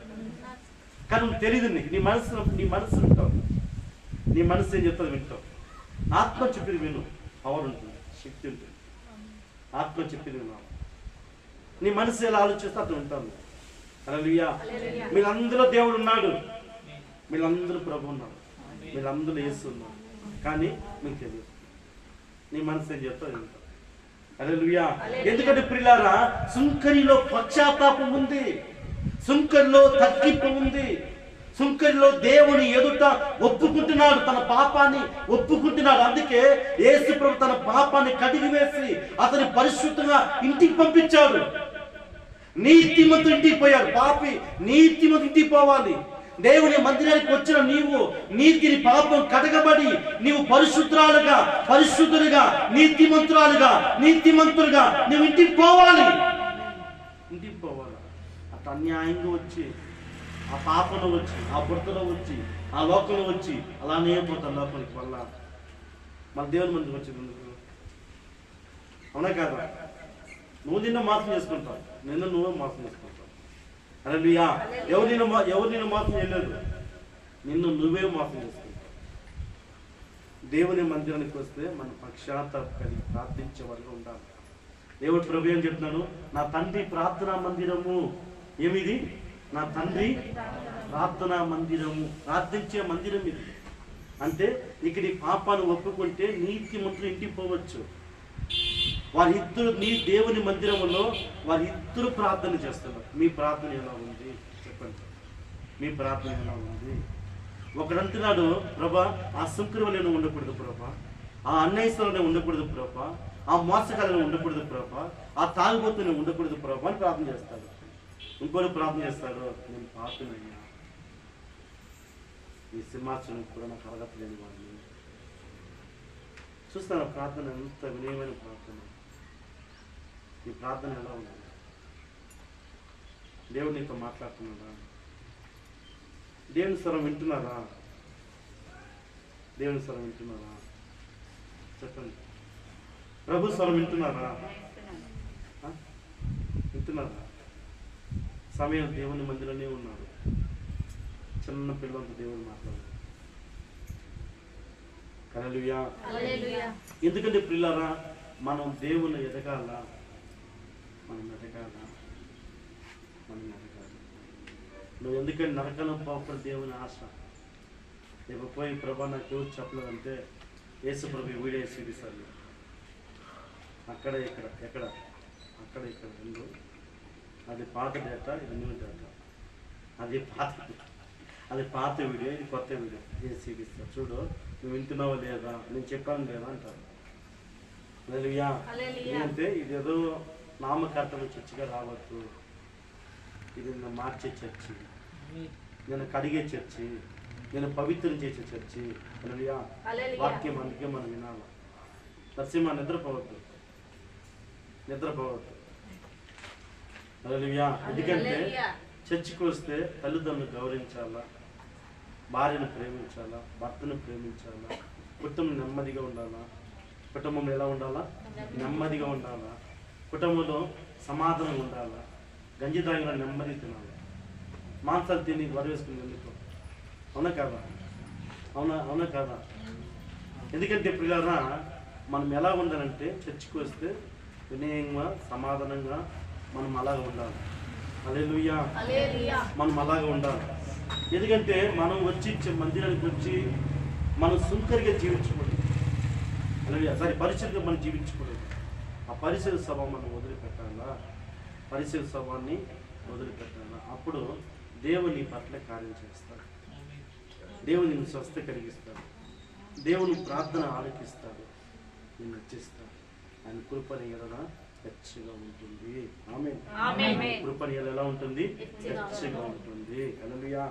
కానీ నువ్వు తెలియదు. నీ మనసు వింటావు. నీ మనసు ఏం చెప్తుంది వింటావు. ఆత్మ చెప్పేది విను, పవర్ ఉంటుంది, శక్తి ఉంటుంది. ఆత్మ చెప్పేది విన్నావు. నీ మనసు ఎలా ఆలోచిస్తే అతను ఉంటాను. హల్లెలూయా. మీరందరూ దేవుడు ఉన్నాడు, మీరందరూ ప్రభు ఉన్నాడు, మీరందరూ యేసు ఉన్నాడు. కానీ మీకు తెలియదు. నీ మనసు ఏం చెప్తావు వింటావు. హల్లెలూయా. ఎందుకంటే ప్రియులారా, సుంకరిలో పశ్చాత్తాపం ఉంది, సుంకరిలో తగ్గింపు ఉంది, సుంకరిలో దేవుని ఎదుట ఒప్పుకుంటున్నాడు, తన పాపాన్ని ఒప్పుకుంటున్నాడు. అందుకే యేసు ప్రభు తన పాపాన్ని కడిగి వేసి అతని పరిశుద్ధంగా ఇంటికి పంపించాడు. నీతిమంతుడు ఇంటికి పోయాడు. పాపి నీతిమంతుడు ఇంటికి పోవాలి. దేవుని మందిరానికి వచ్చిన నీవు నీతిని పాపం కడగబడి నీవు పరిశుద్ధులుగా నీతిమంతులుగా నువ్వు ఇంటికి పోవాలి. ఇంటికి పోవాలి. అట్లా అన్యాయంగా వచ్చి ఆ పాపంలో వచ్చి ఆ బురదలో వచ్చి ఆ లోకంలో వచ్చి అలానే పోతాను లోకానికి వల్ల మన దేవుని మందికి వచ్చేది ఎందుకు? అవునా కాదా? నువ్వు నిన్ను మోసం చేసుకుంటావు, నువ్వే మోసం చేసుకుంటావు. హల్లెలూయా. ఎవరు నిన్ను మోసం చేయలేదు, నిన్ను నువ్వే మోసం చేసుకుంటావు. దేవుని మందిరానికి వస్తే మన పశ్చాత్తాపడి ప్రార్థించే వాళ్ళు ఉండాలి. దేవుడు ప్రభు ఏం చెప్తున్నాను, నా తండ్రి ప్రార్థనా మందిరము. ఏమిది? నా తండ్రి ప్రార్థనా మందిరము, ప్రార్థించే మందిరం ఇది. అంటే ఇక నీ పాపాన్ని ఒప్పుకుంటే నీతిమంతులు ఇంటికి పోవచ్చు. వారిద్దరు నీ దేవుని మందిరంలో వారిద్దరు ప్రార్థన చేస్తున్నారు. మీ ప్రార్థన ఎలా ఉంది చెప్పండి, మీ ప్రార్థన ఎలా ఉంది? ఒకడంటున్నాడు, ప్రభా ఆ సుంకరువలే ఉండకూడదు ప్రభా, ఆ అన్యాయస్తులనే ఉండకూడదు ప్రభా, ఆ మోసగాలను ఉండకూడదు ప్రభా, ఆ తాగుబోతుని ఉండకూడదు ప్రభా అని ప్రార్థన చేస్తాడు. ఇంకోటి ప్రార్థన చేస్తాడు, నేను పాపినయ్యా, ఈ సింహాసనం కూడా నాకు అర్హత లేని వాడిని. చూస్తాను ప్రార్థన ఎంత వినయమైన ప్రార్థన. ఈ ప్రార్థన ఎలా ఉంది? దేవుడు నీతో మాట్లాడుతున్నాడా? దేవుని స్వరం వింటున్నారా? దేవుని స్వరం వింటున్నారా? చెప్పండి. ప్రభు స్వరం వింటున్నారా? వింటున్నారా? సమయం దేవుని మందిరంలోనే ఉన్నాడు. చిన్న పిల్లలతో దేవుడు మాట్లాడారు. హల్లెలూయా. ఎందుకంటే పిల్లరా, మనం దేవుని ఎదగాల, మనం ఎదగాలి. నువ్వు ఎందుకంటే నరకను పోకుండా దేవుని ఆశ. రేపు పోయి ప్రభా నాకు ఎవరు చెప్పలేదంటే యేసు ప్రభు వీడియో చూపిస్తాను. అక్కడ ఇక్కడ రెండు. అది పాత డేటా, ఇది న్యూ డేటా. అది పాత వీడియో, ఇది కొత్త వీడియో. ఏది చూపిస్తా చూడు, నువ్వు వింటున్నావా లేదా, నేను చెప్పాను లేదా అంటారు. హల్లెలూయా. ఏంటంటే ఇదేదో నామకర్తలు చర్చిగా రావద్దు, ఇది నేను మార్చే చర్చి, నేను కడిగే చర్చి, నేను పవిత్రం చేసే చర్చి. హల్లెలూయా. వాక్యం అందుకే మనం వినాలి. నరసింహ నిద్రపోవద్దు. హల్లెలూయా. ఎందుకంటే చర్చికి వస్తే తల్లిదండ్రులు గౌరవించాలా, భార్యను ప్రేమించాలా, భర్తను ప్రేమించాలా, కుటుంబం నెమ్మదిగా ఉండాలా. కుటుంబంలో ఎలా ఉండాలా? నెమ్మదిగా ఉండాలా. కుటుంబంలో సమాధానం ఉండాలా. గంజి తాగిన నెమ్మది తినాలి. మాంసాలు తిని వరవేసుకుని ఎందుకు? అవునా కాదా? అవునా కాదా? ఎందుకంటే పిల్లరా, మనం ఎలా ఉండాలంటే చర్చికి వస్తే వినయంగా సమాధానంగా మనం అలాగ ఉండాలి. హల్లెలూయా. మనం అలాగ ఉండాలి. ఎందుకంటే మనం వచ్చి మందిరానికి వచ్చి మనం సుంకరిగా జీవించకూడదు. హల్లెలూయా. పరిచయంగా మనం జీవించకూడదు. ఆ పరిచయ సభ మనం వదిలిపెట్టాలా, పరిచయ సభాన్ని వదిలిపెట్టాలా. అప్పుడు దేవుని పట్ల కార్యం చేస్తాడు, దేవుని నిన్ను స్వస్థ కలిగిస్తాడు, దేవుని ప్రార్థన ఆలకిస్తాడు, నిన్ను రక్షిస్తాడు. ఆయన కృపని ఎడల హెచ్చగా ఉంటుంది. ఆమేన్. కృపని ఎలా ఉంటుంది? హెచ్చగా ఉంటుంది. హల్లెలూయా.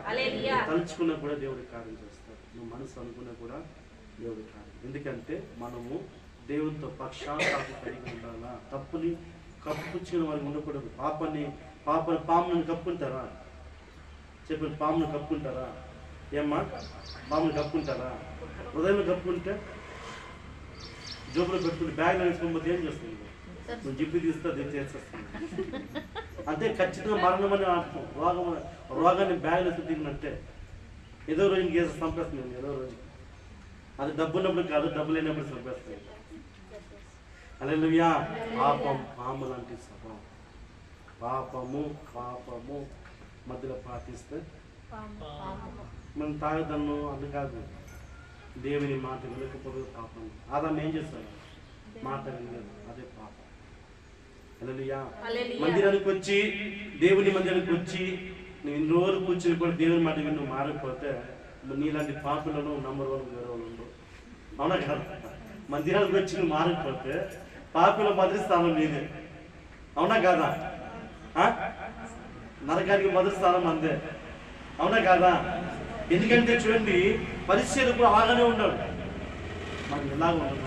తలుచుకున్నా కూడా దేవుడి కార్యం చేస్తాడు. నువ్వు మనసు అనుకున్నా కూడా దేవుడి కార్యం. ఎందుకంటే మనము దేవునితో పక్షాతాపం కలిగి ఉండాలా. తప్పుని కప్పుచ్చిన వారికి ఉండకూడదు. పాపాన్ని పామును కప్పుకుంటారా? చెప్పండి, పామును కప్పుకుంటారా? ఏమ్మా, పామును కప్పుకుంటారా? ఉదయం కప్పుకుంటే జోబులో పెట్టుకుంటే బ్యాగ్లో వేసుకోకపోతే ఏం చేస్తుంది? నువ్వు జిప్పి తీస్తే అది చేసేస్తుంది. అంతే, ఖచ్చితంగా మరణం అని అర్థం. రోగాన్ని బ్యాగ్లో తిన్నట్టే. ఏదో రోజు ఇంకేసి చంపేస్తుంది. ఏదో రోజు అది డబ్బు ఉన్నప్పుడు కాదు, డబ్బు లేనప్పుడు చంపేస్తుంది. హల్లెలూయా. పాపం పాము లాంటి స్వభావం. పాపము మధ్యలో పాటిస్తే మనం తాగదన్ను అది కాదు. దేవుని మాట వినకపోతే పాపం. ఆదాము ఏం చేస్తాడు? మాట వినలేదు, అదే పాపం. హల్లెలూయా. మందిరానికి వచ్చి, దేవుని మందిరానికి వచ్చి నువ్వు ఇన్ని రోజులు కూర్చుని కూడా దేవుని మాట విని మారిపోతే నీలాంటి పాపులను నంబర్ 1 వేరే వాళ్ళు ఉండవు. అవునా కాదు? మందిరానికి వచ్చి నువ్వు మారిపోతే పాపుల మొదటి స్థానం నీదే. అవునా కాదా? నరకానికి మొదటి స్థానం అందే. అవునా కాదా? ఎందుకంటే చూడండి, పరిచయం కూడా అలాగనే ఉన్నాడు. మనం ఇలాగ ఉండదు.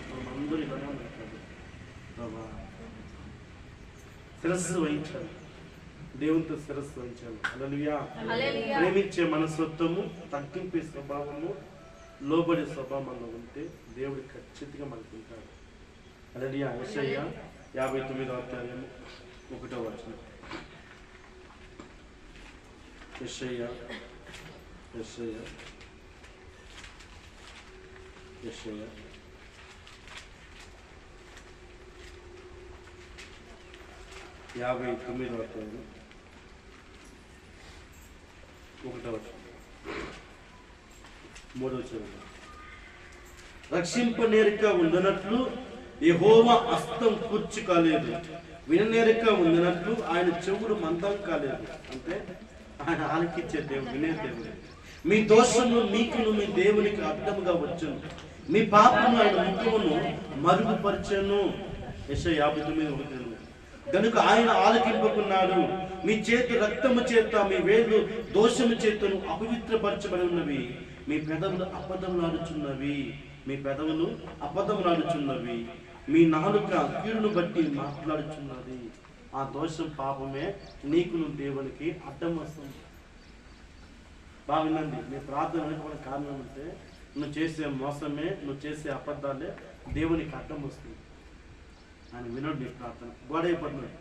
మనం అందరూ ఇలాగే ఉంటారు. శిరస్సు వహించాలి, దేవునితో శిరస్సు వహించాలి. హల్లెలూయా. ప్రేమించే మనస్తత్వము, తగ్గింపే స్వభావము, లోబడే స్వభావంలో ఉంటే దేవుడు ఖచ్చితంగా మనకు ఉంటాడు. హల్లెలూయా. యెషయా 59వ అధ్యాయం 1వ వచనం. యెషయా 59వ అధ్యాయం 1వ వచనం, 3వ వచనం. రక్షింపనేరిక ఉందనట్లు యెహోవా హస్తం కూర్చు కాలేదు, విననేరిక ఉందనట్లు ఆయన చెవులు మందం కాలేదు. అంటే ఆయన ఆలకించే దేవుడు, వినే దేవుడు. మీ దోషము మీకును మీ దేవునికి అడ్డముగా వచ్చును, మీ పాపము ఆయన ముఖమును మరుగుపరచను. యెషయా 59:1. కనుక ఆయన ఆలకింపకున్నాడు. మీ చేతి రక్తము చేత, మీ వేళ్ళు దోషము చేతను అపవిత్రపరచబడి ఉన్నవి. మీ పెదవులు అబద్ధములాడుచున్నవి. మీ నాలుక కీడును బట్టి మాట్లాడుచున్నది. ఆ దోషం, పాపమే నీకును దేవునికి అడ్డం వస్తుంది. బాగుందండి. మీ ప్రార్థన వెనుకబడిన కారణం అంటే నువ్వు చేసే మోసమే, నువ్వు చేసే అబద్ధాలే దేవునికి అడ్డం వస్తుంది. ఆయన వినడు నీ ప్రార్థన. గోడ అయిపోతున్నాడు.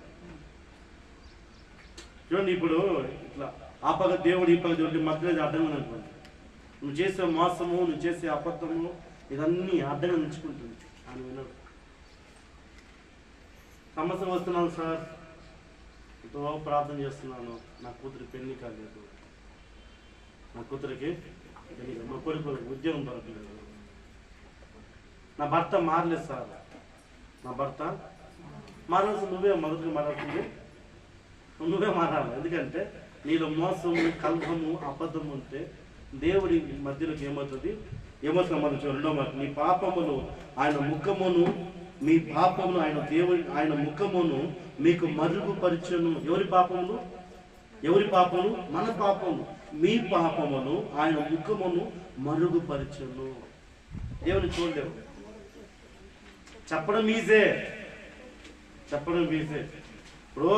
చూడండి, ఇప్పుడు ఇట్లా ఆ పగ దేవుడు, ఈ పగ దేవుడి మధ్యలో అడ్డంగా అనుకోండి. నువ్వు చేసే మోసము, నువ్వు చేసే అబద్ధము, ఇదన్నీ అడ్డంగా ఉంచుకుంటుంది. ఆయన వినడు. సమస్య వస్తున్నాను సార్, ఎంతో ప్రార్థన చేస్తున్నాను, నా కూతురికి పెళ్లి కాలేదు, నా కూతురికి పెళ్లి, మా కొడుకు ఉద్యోగం దొరకలేదు, నా భర్త మారలేదు సార్, నా భర్త మారాల్సి నువ్వే మొదటిగా మారాల్సింది, నువ్వే మారాలి. ఎందుకంటే నీలో మోసము, కల్పము, అబద్ధము ఉంటే దేవుడి మధ్యలోకి ఏమవుతుంది? మనం 2వ మాట, నీ పాపమును ఆయన ముఖమును, మీ పాపమును ఆయన ముఖమును మీకు మరుగుపరచును. ఎవరి పాపమును? మన పాపము. మీ పాపమును ఆయన ముఖమును మరుగుపరచును. దేవుని చూడలేవు. చెప్పడం ఈజే. ఇప్పుడు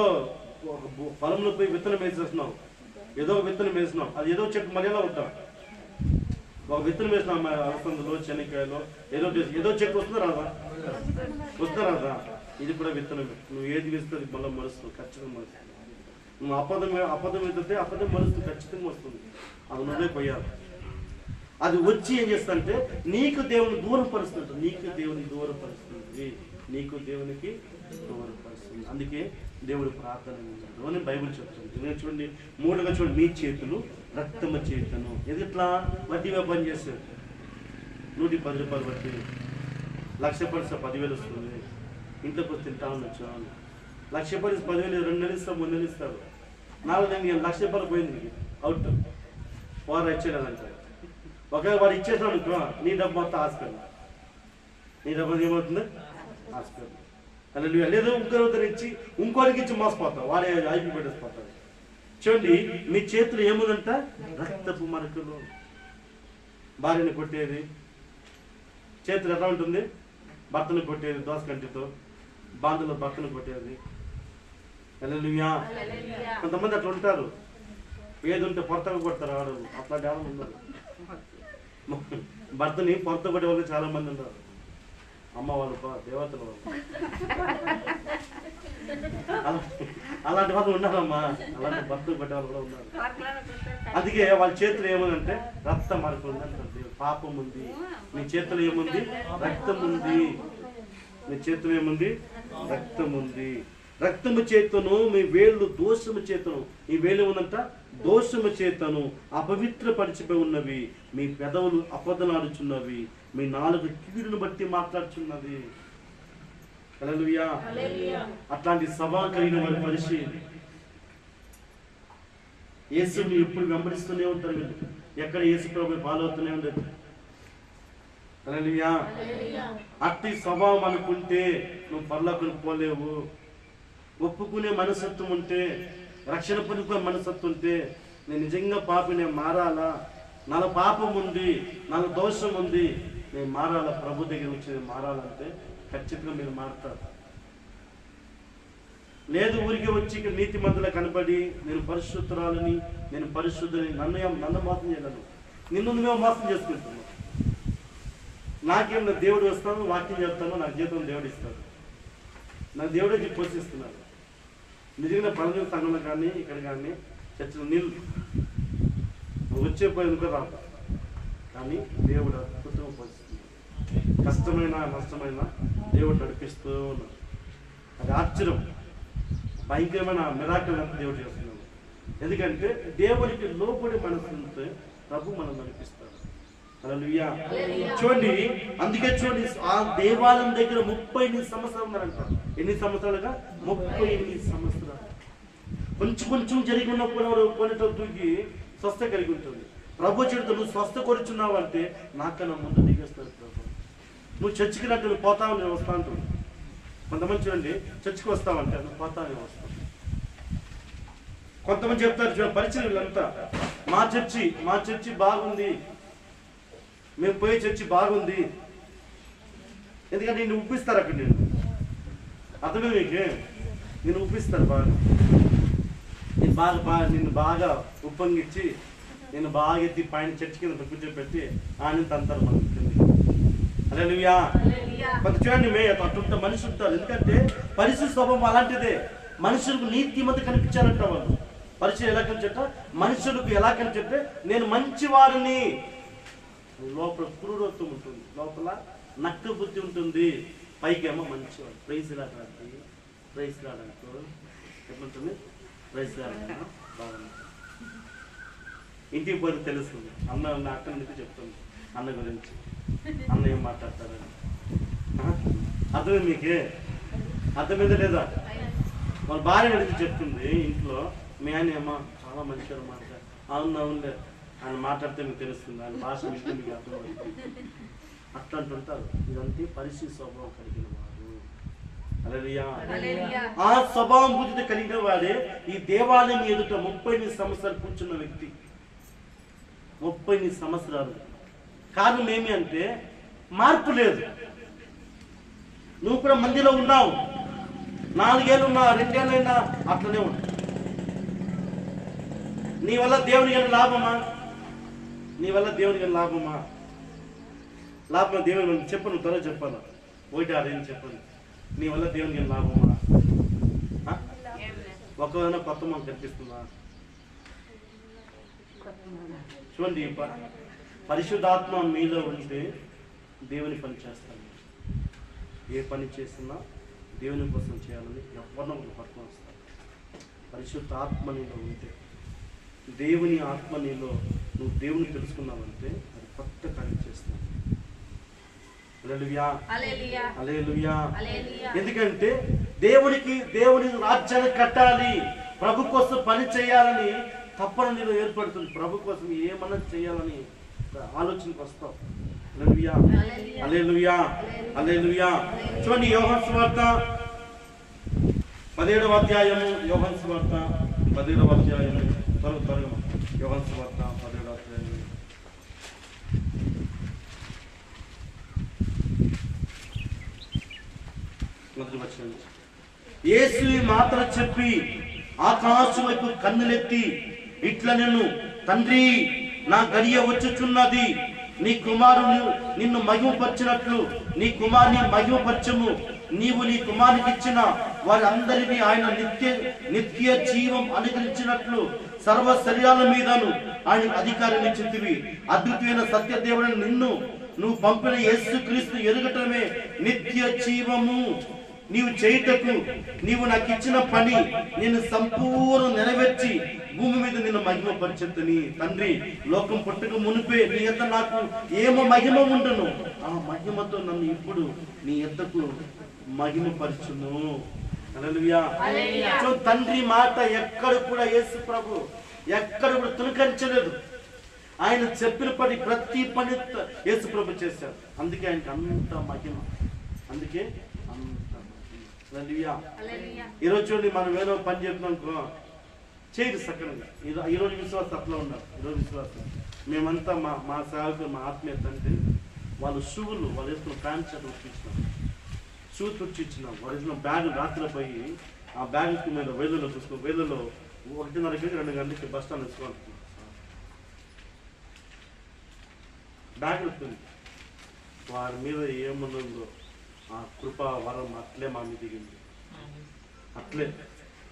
పొలంలో పోయి విత్తనం వేసేస్తున్నావు, ఏదో ఒక విత్తనం వేసినావు, అది ఏదో చెట్టు మళ్ళీ ఎలా ఉంటాం. ఒక విత్తనం వేసినాం అలసందలో, శనక్కాయలో, ఏదో చెట్టు వస్తుందా రాదా? ఇది కూడా విత్తనం. నువ్వు ఏది వేస్తే అది మళ్ళీ మరుస్తుంది, ఖచ్చితంగా మరుస్తుంది. నువ్వు అబద్ధం ఎత్తితే అబద్ధం మరుస్తుంది, ఖచ్చితంగా వస్తుంది. అది నువ్వే పోయాలి. అది వచ్చి ఏం చేస్తుందంటే నీకు దేవుని దూరపరుస్తుంది. అందుకే దేవుడు ప్రార్థన అని బైబిల్ చెప్తుంది. చూడండి, 3గా చూడండి, మీ చేతులు రక్తము చేతను. ఎదుట్లా వడ్డీ వ్యాపారం చేస్తారు. 110 రూపాయలు వడ్డీ, 1,00,000 పడిస్తే 10,000 వస్తుంది. ఇంట్లోకి వచ్చి తింటా ఉండొచ్చు. 1,00,000 పడిస్తే 10,000, 2 నెలలు ఇస్తాం, 3 నెలలు ఇస్తారు. 4 నెలలు 1,00,000 రూపాయలు పోయింది, అవుట్. వారు ఇచ్చేయాలంటారు. ఒకవేళ వాడు ఇచ్చేసాం అనుకో, నీ డబ్బు మొత్తం హాస్పిటల్. ఏమవుతుంది? హాస్పిటల్. హల్లెలూయా. లేదు ఇంకొకరికి ఇచ్చి మోసపోతావు, వాడే ఐపీ పెట్టేసిపోతాడు. చూడండి, మీ చేతులు ఏముందంట? రక్తపు మరకలు. భార్యను కొట్టేది, చేతులు ఎలా ఉంటుంది? భర్తను కొట్టేది దోసకంటితో, బాంధులో భర్తను కొట్టేది, హల్లెలూయా. కొంతమంది అట్లా ఉంటారు, ఏది ఉంటే పొరతగా కొడతారు ఆడవాళ్ళు. అట్లాంటి ఆడవాళ్ళు ఉన్నారు. భర్తని పొరత కొట్టే వాళ్ళు చాలా మంది ఉన్నారు. అమ్మ వాళ్ళు దేవతలు వాళ్ళు. అలాంటి వాళ్ళు ఉన్నారమ్మా. అలాంటి భర్త కొట్టే వాళ్ళు కూడా ఉన్నారు. అందుకే వాళ్ళ చేతులు ఏముందంటే రక్త మార్పులు ఉంది అంటారు. పాపం ఉంది. నీ చేతులు ఏముంది? రక్తం ఉంది. నీ చేతులు ఏముంది? రక్తం ఉంది. రక్తము చేతను మీ వేళ్ళు దోషము చేతను. ఈ వేలు ఉందంట దోషము చేతను అపవిత్రపరిచిపోయి ఉన్నవి. మీ పెదవులు అబద్ధలాడుచున్నవి. మీ నాలుగు కీడును బట్టి మాట్లాడుచున్నది. హల్లెలూయా. అట్లాంటి సభ కలిగిన వారి పరిశీలి యేసుని ఎప్పుడు వెంబడిస్తూనే ఉంటారు వీళ్ళు. ఎక్కడ యేసు ప్రభువు ఫాలో అవుతూనే ఉండదు. హల్లెలూయా. అట్టి స్వభావం అనుకుంటే నువ్వు పరలోకానికి పోలేవు. ఒప్పుకునే మనసత్వం ఉంటే, రక్షణ పొందుకునే మనసత్వం ఉంటే, నేను నిజంగా పాపి, నేను మారాలా, నాలో పాపం ఉంది, నాలో దోషం ఉంది, నేను మారాలా, ప్రభు దగ్గర వచ్చి నేను మారాలంటే ఖచ్చితంగా మీరు మారుతారు. లేదు ఊరికి వచ్చి ఇక్కడ నీతి మందులా కనబడి నేను పరిశుద్ధురాలని, నేను పరిశుద్ధుని, నన్ను మోసం చేయలేను, నిన్ను మేము మోసం చేసుకుంటున్నాం. నాకేం నా దేవుడు వస్తాను, వాక్యం చెప్తాను, నాకు జీతం దేవుడు ఇస్తాడు, నా దేవుడే చెప్పి పోషిస్తున్నాడు. నిజంగా పనులు సంఘంలో కానీ ఇక్కడ కానీ చర్చలు నీళ్ళు వచ్చే పోయి కూడా రాదు. కానీ దేవుడు అద్భుతంగా పోషిస్తున్నాడు. కష్టమైన నష్టమైన దేవుడు నడిపిస్తూ ఉన్నాడు. అది ఆశ్చర్యం, భయంకరమైన మిరాకిల్ అంతా దేవుడు చేస్తున్నాడు. ఎందుకంటే దేవుడికి లోబడి మనసు ఉంటే ప్రభు మనం నడిపిస్తాడు. హల్లెలూయా. చూడండి, అందుకే చూడండి, ఆ దేవాలయం దగ్గర 38 సంవత్సరాలు ఉన్నారంట. ఎన్ని సంవత్సరాలుగా? 38 సంవత్సరాలు. కొంచెం కొంచెం జరిగి ఉన్నప్పుడు కొనేటోకి స్వస్థ కలిగి ఉంటుంది. ప్రభు చెడుతో నువ్వు స్వస్థ కొరుచున్నావు అంటే నాకన్నా ముందు దిగేస్తాడు ప్రభు. నువ్వు చర్చికి నట్టు నువ్వు పోతావు, నేను వస్తా అంటుంది. కొంతమంది చూడండి, చర్చికి వస్తావంటే నువ్వు పోతావు, నేను వస్తాను. కొంతమంది చెప్తారు చూడండి, పరిచయం వీళ్ళంతా, మా చర్చి బాగుంది, మేము పోయే చర్చి బాగుంది. ఎందుకంటే నిన్ను ఉప్పిస్తారు అక్కడ. నేను అర్థమే మీకు, నేను ఉప్పిస్తారు బాగా. నిన్ను బాగా ఉప్పొంగిచ్చి నేను బాగా ఎత్తి పైన చర్చి కింద కూర్చోబెట్టి ఆయన తంతారు మనం. హల్లెలూయా. కొంత చూడండి, అట్లుంటే మనిషి ఉంటారు. ఎందుకంటే పరిశుద్ధ స్వభావం అలాంటిదే. మనుషులకు నీతి మధ్య కనిపించారంట వాళ్ళు. పరిచయం ఎలా కనిపించట, మనుషులకు ఎలా కనిపించే నేను మంచివారిని. లోపల క్రూరత్వం ఉంటుంది, లోపల నక్క బుద్ధి ఉంటుంది, పైకేమో మంచివాడు. ప్రైజ్ రాడంటే ఎట్లుంటుంది? ప్రైజ్ రాడ బాగుంది. ఇంటికి పోతే తెలుస్తుంది. అన్న అక్క నుంచి చెప్తుంది అన్న గురించి, అన్న ఏం మాట్లాడతారని. అర్థమే మీకే? అర్థమైందా లేదా? వాళ్ళ భార్య గురించి చెప్తుంది ఇంట్లో, మీ ఆయన ఏమో చాలా మంచివారు మాట్లాడు. అవునులే, ఆయన మాట్లాడితే మీకు తెలుస్తుంది, ఆయన భాష విషయం మీకు అర్థమవుతుంది. అట్లా అంటుంటారు. ఇదంతా పరిశుద్ధ స్వభావం కలిగిన వాడు. హల్లెలూయా. ఆ స్వభావం బుద్ధితో కలిగిన వాడే ఈ దేవాలయం ఎదుట 38 సంవత్సరాలు కూర్చున్న వ్యక్తి. 38 సంవత్సరాలు. కారణం ఏమి అంటే మార్పు లేదు. నువ్వు కూడా మందిలో ఉన్నావు, 4 ఏళ్ళు ఉన్నా, 2 ఏళ్ళైనా అట్లనే ఉంటావు. నీ వల్ల దేవునికి లాభమా? లాభమా దేవుని చెప్పను, త్వరగా చెప్పాలా? 1, 6 చెప్పాను. నీ వల్ల దేవునికి లాభమా? ఒకవేళ కొత్త మనం కనిపిస్తుందా? చూడండి, పరిశుద్ధాత్మ మీలో ఉంటే దేవుని పని చేస్తాను. ఏ పని చేస్తున్నా దేవుని కోసం చేయాలని ఎవరినో ఒక పట్టుకొని వస్తాను. పరిశుద్ధ ఆత్మ నీలో ఉంటే, దేవుని ఆత్మ నీలో నువ్వు దేవుని తెలుసుకున్నావంటే అది కొత్త కార్యం చేస్తావు. హల్లెలూయా. హల్లెలూయా. ఎందుకంటే దేవుని రాజ్యాన్ని కట్టాలి, ప్రభు కోసం పని చేయాలని తప్పన నీలో ఏర్పడుతుంది. ప్రభు కోసం ఏమన్నా చేయాలని ఆలోచనకు వస్తావు. హల్లెలూయా. హల్లెలూయా. హల్లెలూయా. చూడండి, యోహాను సువార్త 17వ అధ్యాయము. యోహాను సువార్త 17వ అధ్యాయము. త్వరగా యోహాను సువార్త 17వ అధ్యాయం. మొదటి వచనం. యేసు ఈ మాటలు చెప్పి ఆకాశం వైపు కన్నులెత్తి ఇట్లా నేను తండ్రి నా గడియ వచ్చుచున్నది, నీ కుమారుని నిన్ను మహిమపరిచినట్లు నీ కుమారుని మహిమపరచము, నీవు నీ కుమారునికి ఇచ్చిన వారందరినీ ఆయన నిత్య జీవం అనుగ్రహించినట్లు సర్వ శరీరాల మీదను ఆయన అధికారం ఇచ్చితివి. అద్భుతమైన సత్యదేవుని నువ్వు పంపిన యేసుక్రీస్తు ఎరుగటమే నిత్య జీవము. నీవు చేయుటకు నీవు నాకు ఇచ్చిన పని నేను సంపూర్ణ నెరవేర్చి భూమి మీద నిన్ను మహిమపరిచెత్తని. తండ్రి, లోకం పుట్టక మునిపే నీ యొద్ద నాకు ఏమో మహిమ ఉండును, ఆ మహిమతో నన్ను ఇప్పుడు నీ యొద్దకు మహిమపరచును. హల్లెలూయా. తండ్రి మాట ఎక్కడ కూడా యేసు ప్రభు ఎక్కడ కూడా తునకరించలేదు. ఆయన చెప్పిన పని ప్రతి పని యేసు ప్రభు చేశారు. అందుకే ఆయనకి అంత మహిమ, అందుకే అంత మహిమ. హల్లెలూయా. ఈరోజు చూడండి, మనం ఏదో పని చెప్తున్నాం అనుకో, చేయదు సక్రమంగా. ఈరోజు విశ్వాసం అట్లా ఉన్నారు. ఈరోజు విశ్వాసం మేమంతా మా సేవకులు, మా ఆత్మీయ తండ్రి వాళ్ళు షూలు వాళ్ళు వేసుకున్న ప్యాంట్ షర్ట్ ఉట్టించినాం, షూ తుడిచిచ్చినాం. వాళ్ళు వేసుకున్న బ్యాగ్ రాత్రి పోయి ఆ బ్యాగ్ మీద వేలులో చూసుకున్నాం. వేలులో 1:30 గంటకి 2 గంటలకి బస్ స్టాండ్ వేసుకోవాలి. బ్యాగ్ వస్తుంది. వారి మీద ఏమున్నదో ఆ కృప వరం అట్లే మా మీద దిగింది. అట్లే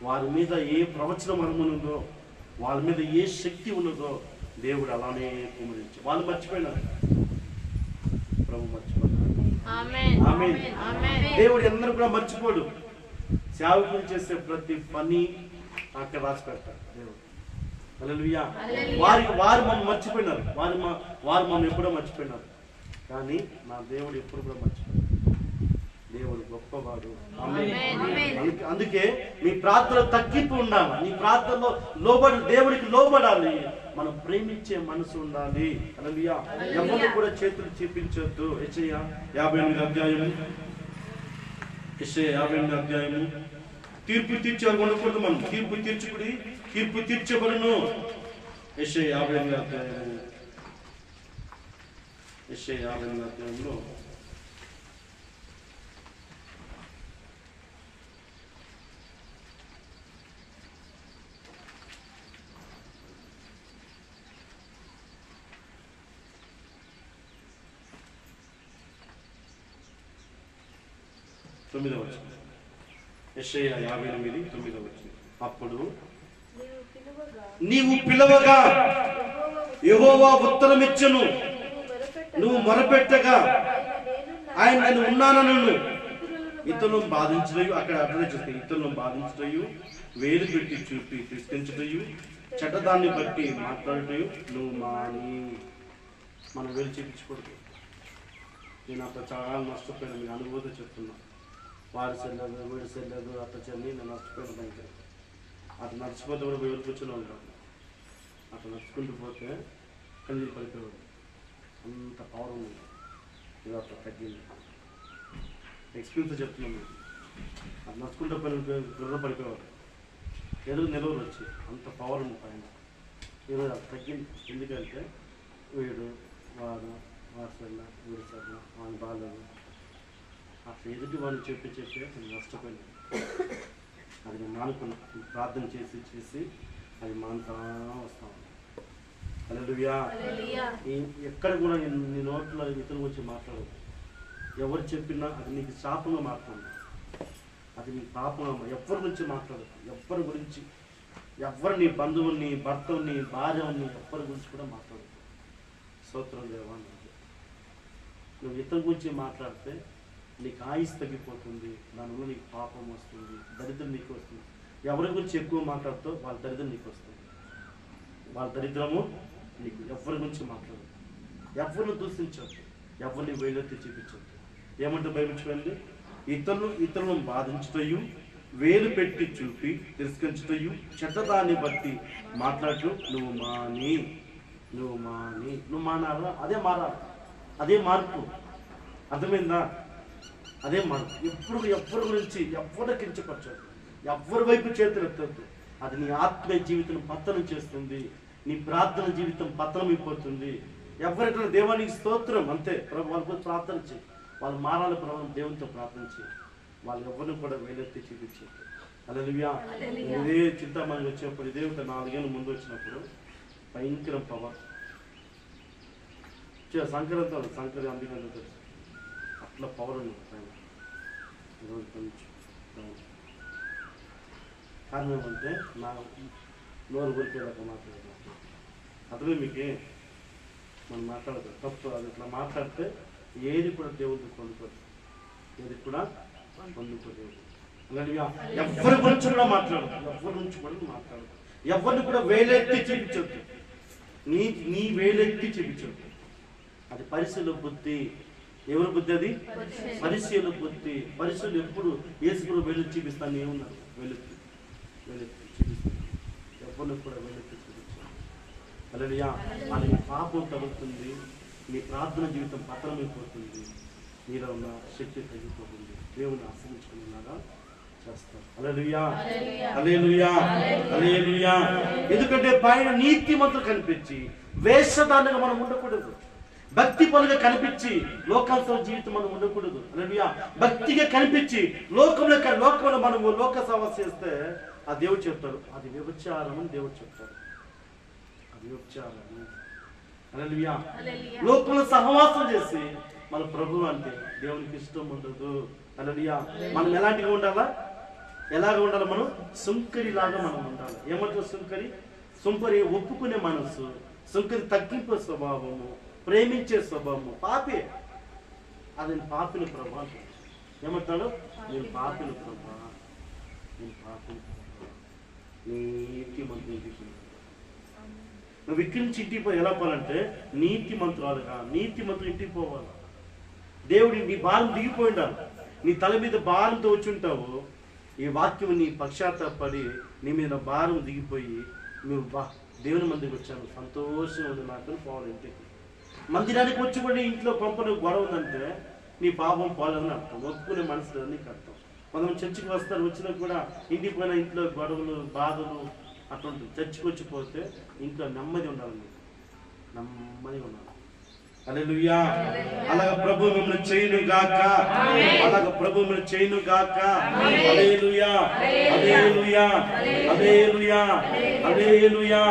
వారి మీద ఏ ప్రవచన వరం ఉన్నదో, వాళ్ళ మీద ఏ శక్తి ఉన్నదో దేవుడు అలానే కుమరించి. వాళ్ళు మర్చిపోయినారు, ప్రభు మర్చిపోయినారు. దేవుడు అందరూ కూడా మర్చిపోడు. సేవకులు చేసే ప్రతి పని అక్కడ రాసి పెడతారు దేవుడు. హల్లెలూయా. వారు మనం మర్చిపోయినారు, వారు మనం ఎప్పుడో మర్చిపోయినారు. కానీ నా దేవుడు ఎప్పుడు కూడా మర్చిపోయాడు. దేవుడు గొప్పవాడు. అందుకే మీ ప్రార్థనలో తగ్గింపు ఉండాలి. నీ ప్రార్థనలో దేవుడికి లోబడాలి. మనం ప్రేమించే మనసు ఉండాలి. హల్లెలూయా. ఎవరు కూడా చేతులు చూపించొద్దు. యెషయా 58 అధ్యాయము, యెషయా 58 అధ్యాయము. తీర్పు తీర్చేవారు ఉండకూడదు. మనం తీర్పు తీర్చబడును. యెషయా 58 అధ్యాయము, యెషయా 58 అధ్యాయంలో 9వ వచనం. యెషయా 58:9వ వచనం. అప్పుడు నీవు పిలవగా యెహోవా ఉత్తరమిచ్చును, నువ్వు మొరపెట్టగా ఆయన నేను ఉన్నానను. ఇతరులను బాధించడయు, అక్కడ అర్థం చేస్తే ఇతరులను బాధించడయు, వేలు పెట్టి చూపి తీసుకెంచడయు, చెడ్డదాన్ని బట్టి మాట్లాడటయు నువ్వు మాని. మనం వేలు చూపించకూడదు. నేను అట్లా చాలా నష్టపోయినా, మీ అనుభూతి చెప్తున్నా. వారి సెల్లదు, వీడి సెల్లదు, అట్లా చెల్లి నేను నష్టపోయిన దగ్గర అట్లా నడిచిపోతే కూడా వేలు కూర్చొని ఉంటాను. అట్లా నడుచుకుంటూ పోతే కన్నీళ్ళు పడిపోయాడు. అంత పవర్ ఉంది. ఇది అట్లా తగ్గింది. ఎక్స్పీరియన్స్ చెప్తున్నాను. అది నడుచుకుంటూ గుర్ర పడిపోయేవాడు. నిలవలు వచ్చి అంత పవర్ ఉంది పైన. ఈరోజు అది తగ్గింది. ఎందుకంటే వీడు వాడు వాసన వీడి సన్న వాని బాగాలేదు అట్లా ఎదుటి వాళ్ళు చెప్పి నేను నష్టపోయినా. అది నేను మానుకున్నా. ప్రార్థన చేసి అది మానుతా వస్తాను. హల్లెలూయా. ఎక్కడ కూడా నీ నోట్లో ఇతరుల గురించి మాట్లాడదు. ఎవరు చెప్పినా అది నీకు శాపంగా మాట్లాడదు, అది నీకు పాపంగా. ఎవరి గురించి మాట్లాడదు. ఎవరి గురించి, ఎవరు నీ బంధువుల్ని, భర్తని, భార్యని, ఎవరి గురించి కూడా మాట్లాడదు. స్తోత్రం దేవా. నువ్వు ఇతరుల గురించి మాట్లాడితే నీకు ఆయుష్ తగ్గిపోతుంది. దానివల్ల నీకు పాపం వస్తుంది, దరిద్రం నీకు వస్తుంది. ఎవరి గురించి ఎక్కువ మాట్లాడుతో వాళ్ళ దరిద్రం నీకు వస్తుంది. వాళ్ళ దరిద్రము నీకు. ఎవరి గురించి మాట్లాడదు, ఎవరిని దూషించవద్దు, ఎవరిని వేలెత్తి చూపించవద్దు. ఏమంటే బైబిల్ చూడండి, ఇతరులను బాధించుటయు, వేలు పెట్టి చూపి తిరస్కరించుటయు, చెడ్డదాన్ని బట్టి మాట్లాడుతూ నువ్వు మానాలా. అదే మారాలి, అదే మార్పు. అర్థమైందా? అదే మార్పు. ఎవరి గురించి ఎవరి కించపరచదు, ఎవరి వైపు చేతులు ఎత్తద్దు. అది నీ ఆత్మీయ జీవితం పతనం చేస్తుంది. నీ ప్రార్థన జీవితం పతనం అయిపోతుంది. ఎవరికైనా దేవానికి స్తోత్రం అంతే. ప్రభు వాళ్ళ గురించి ప్రార్థన చేయి. వాళ్ళు మారాలి. ప్రభు దేవునితో ప్రార్థన చేయి. వాళ్ళు ఎవరిని కూడా వేలెత్తి చూపించారు. హల్లెలూయా. ఇదే చింతామణి వచ్చినప్పుడు, ఇదే ఒక 4 ఏళ్ళ ముందు వచ్చినప్పుడు భయంకరం పవర్ సంక్రాంతి అందుకని అట్లా పవర్ ఉంది పైన. ఈరోజు కొంచెం కారణం ఏమంటే నా నోరు కొరికేదాకా మాట్లాడదు. అతను మీకే మనం మాట్లాడదు తప్పు. అది ఇట్లా మాట్లాడితే ఏది కూడా దేవుడికి పొందుకోదు, ఏది కూడా పొందుకోదు. ఎవరి గురించి కూడా మాట్లాడదు, ఎవరి నుంచి కూడా మాట్లాడదు, ఎవరిని కూడా వేలెత్తి చూపించొద్దు. నీ వేలెత్తి చూపించొద్దు. అది పరిశీల బుద్ధి. ఎవరి బుద్ధి అది? పరిశీల బుద్ధి. పరిశీలు ఎప్పుడు యేసుప్రభు వేలెత్తి చూపిస్తాను ఏమున్నారు? వేలెత్తి చూపిస్తాను. ఎవరిని కూడా వేలెత్తి చూపించాను. హల్లెలూయా. అది నీ పాపం తగ్గుతుంది, నీ ప్రార్థన జీవితం పతనమైపోతుంది, నీలో ఉన్న శక్తి తగ్గిపోతుంది. దేవుని ఆశ్రయించుకునేలాగా చేస్తారు. హల్లెలూయా, హల్లెలూయా, హల్లెలూయా. ఎందుకంటే పైన నీతిమంతులు కనిపించి వేషధారణగా మనం ఉండకూడదు. భక్తి పనులుగా కనిపించి లోకాంతర జీవితం మనం ఉండకూడదు. హల్లెలూయా. భక్తిగా కనిపించి లోకంలో మనము లోక సేవ చేస్తే ఆ దేవుడు చెప్తాడు అది వ్యభిచారం అని. దేవుడు చెప్తాడు అది వ్యభిచారం. హల్లెలూయా. లోకంలో సహవాసం చేసి మన ప్రభు అంటే దేవునికి ఇష్టం ఉండదు. హల్లెలూయా. మనం ఎలాంటిగా ఉండాలా? ఎలాగ ఉండాలి? మనం సుంకరిలాగా మనం ఉండాలి. ఏమంటారు సుంకరి? సుంకరి ఒప్పుకునే మనసు, సుంకరి తగ్గింపు స్వభావము, ప్రేమించే స్వభావము. పాపే అది పాపిన ప్రభా. ఏమంటాడు? నేను పాపిన ప్రభా, నేను పాపిన ప్రభా. నీతి మంత్రులు నువ్వు ఇక్కడి నుంచి ఇంటికి పోయి ఎలా పోవాలంటే నీతి మంత్రాలుగా, నీతి మంత్రులు ఇంటికి పోవాలి. దేవుడి నీ భారం దిగిపోయి ఉండాలి. నీ తల మీద భారంతో వచ్చి ఉంటావు. ఈ వాక్యం నీ పశ్చాత్తాపడి నీ మీద భారం దిగిపోయి నువ్వు దేవుని మందికి వచ్చాను, సంతోషంగా ఉంది నాకు పోవాలి. ఇంటికి మందిరానికి వచ్చి కూడా ఇంట్లో పంపని గొడవ ఉందంటే నీ పాపం పోలేదని అర్థం. ఒప్పుకునే మనసు నీకు అర్థం. కొంతమంది చర్చికి వస్తారు, వచ్చినా కూడా ఇంటికి పోయినా ఇంట్లో గొడవలు బాధలు అట్లా ఉంటుంది. చర్చికి వచ్చిపోతే ఇంకా నెమ్మది ఉండాలి, నీకు నెమ్మది ఉండాలి. హల్లెలూయా. అలాగ ప్రభు మిమ్మల్ని చేయును గాక, అలాగ ప్రభు మిమ్మల్ని చేయును గాక. హల్లెలూయా, హల్లెలూయా, హల్లెలూయా, హల్లెలూయా.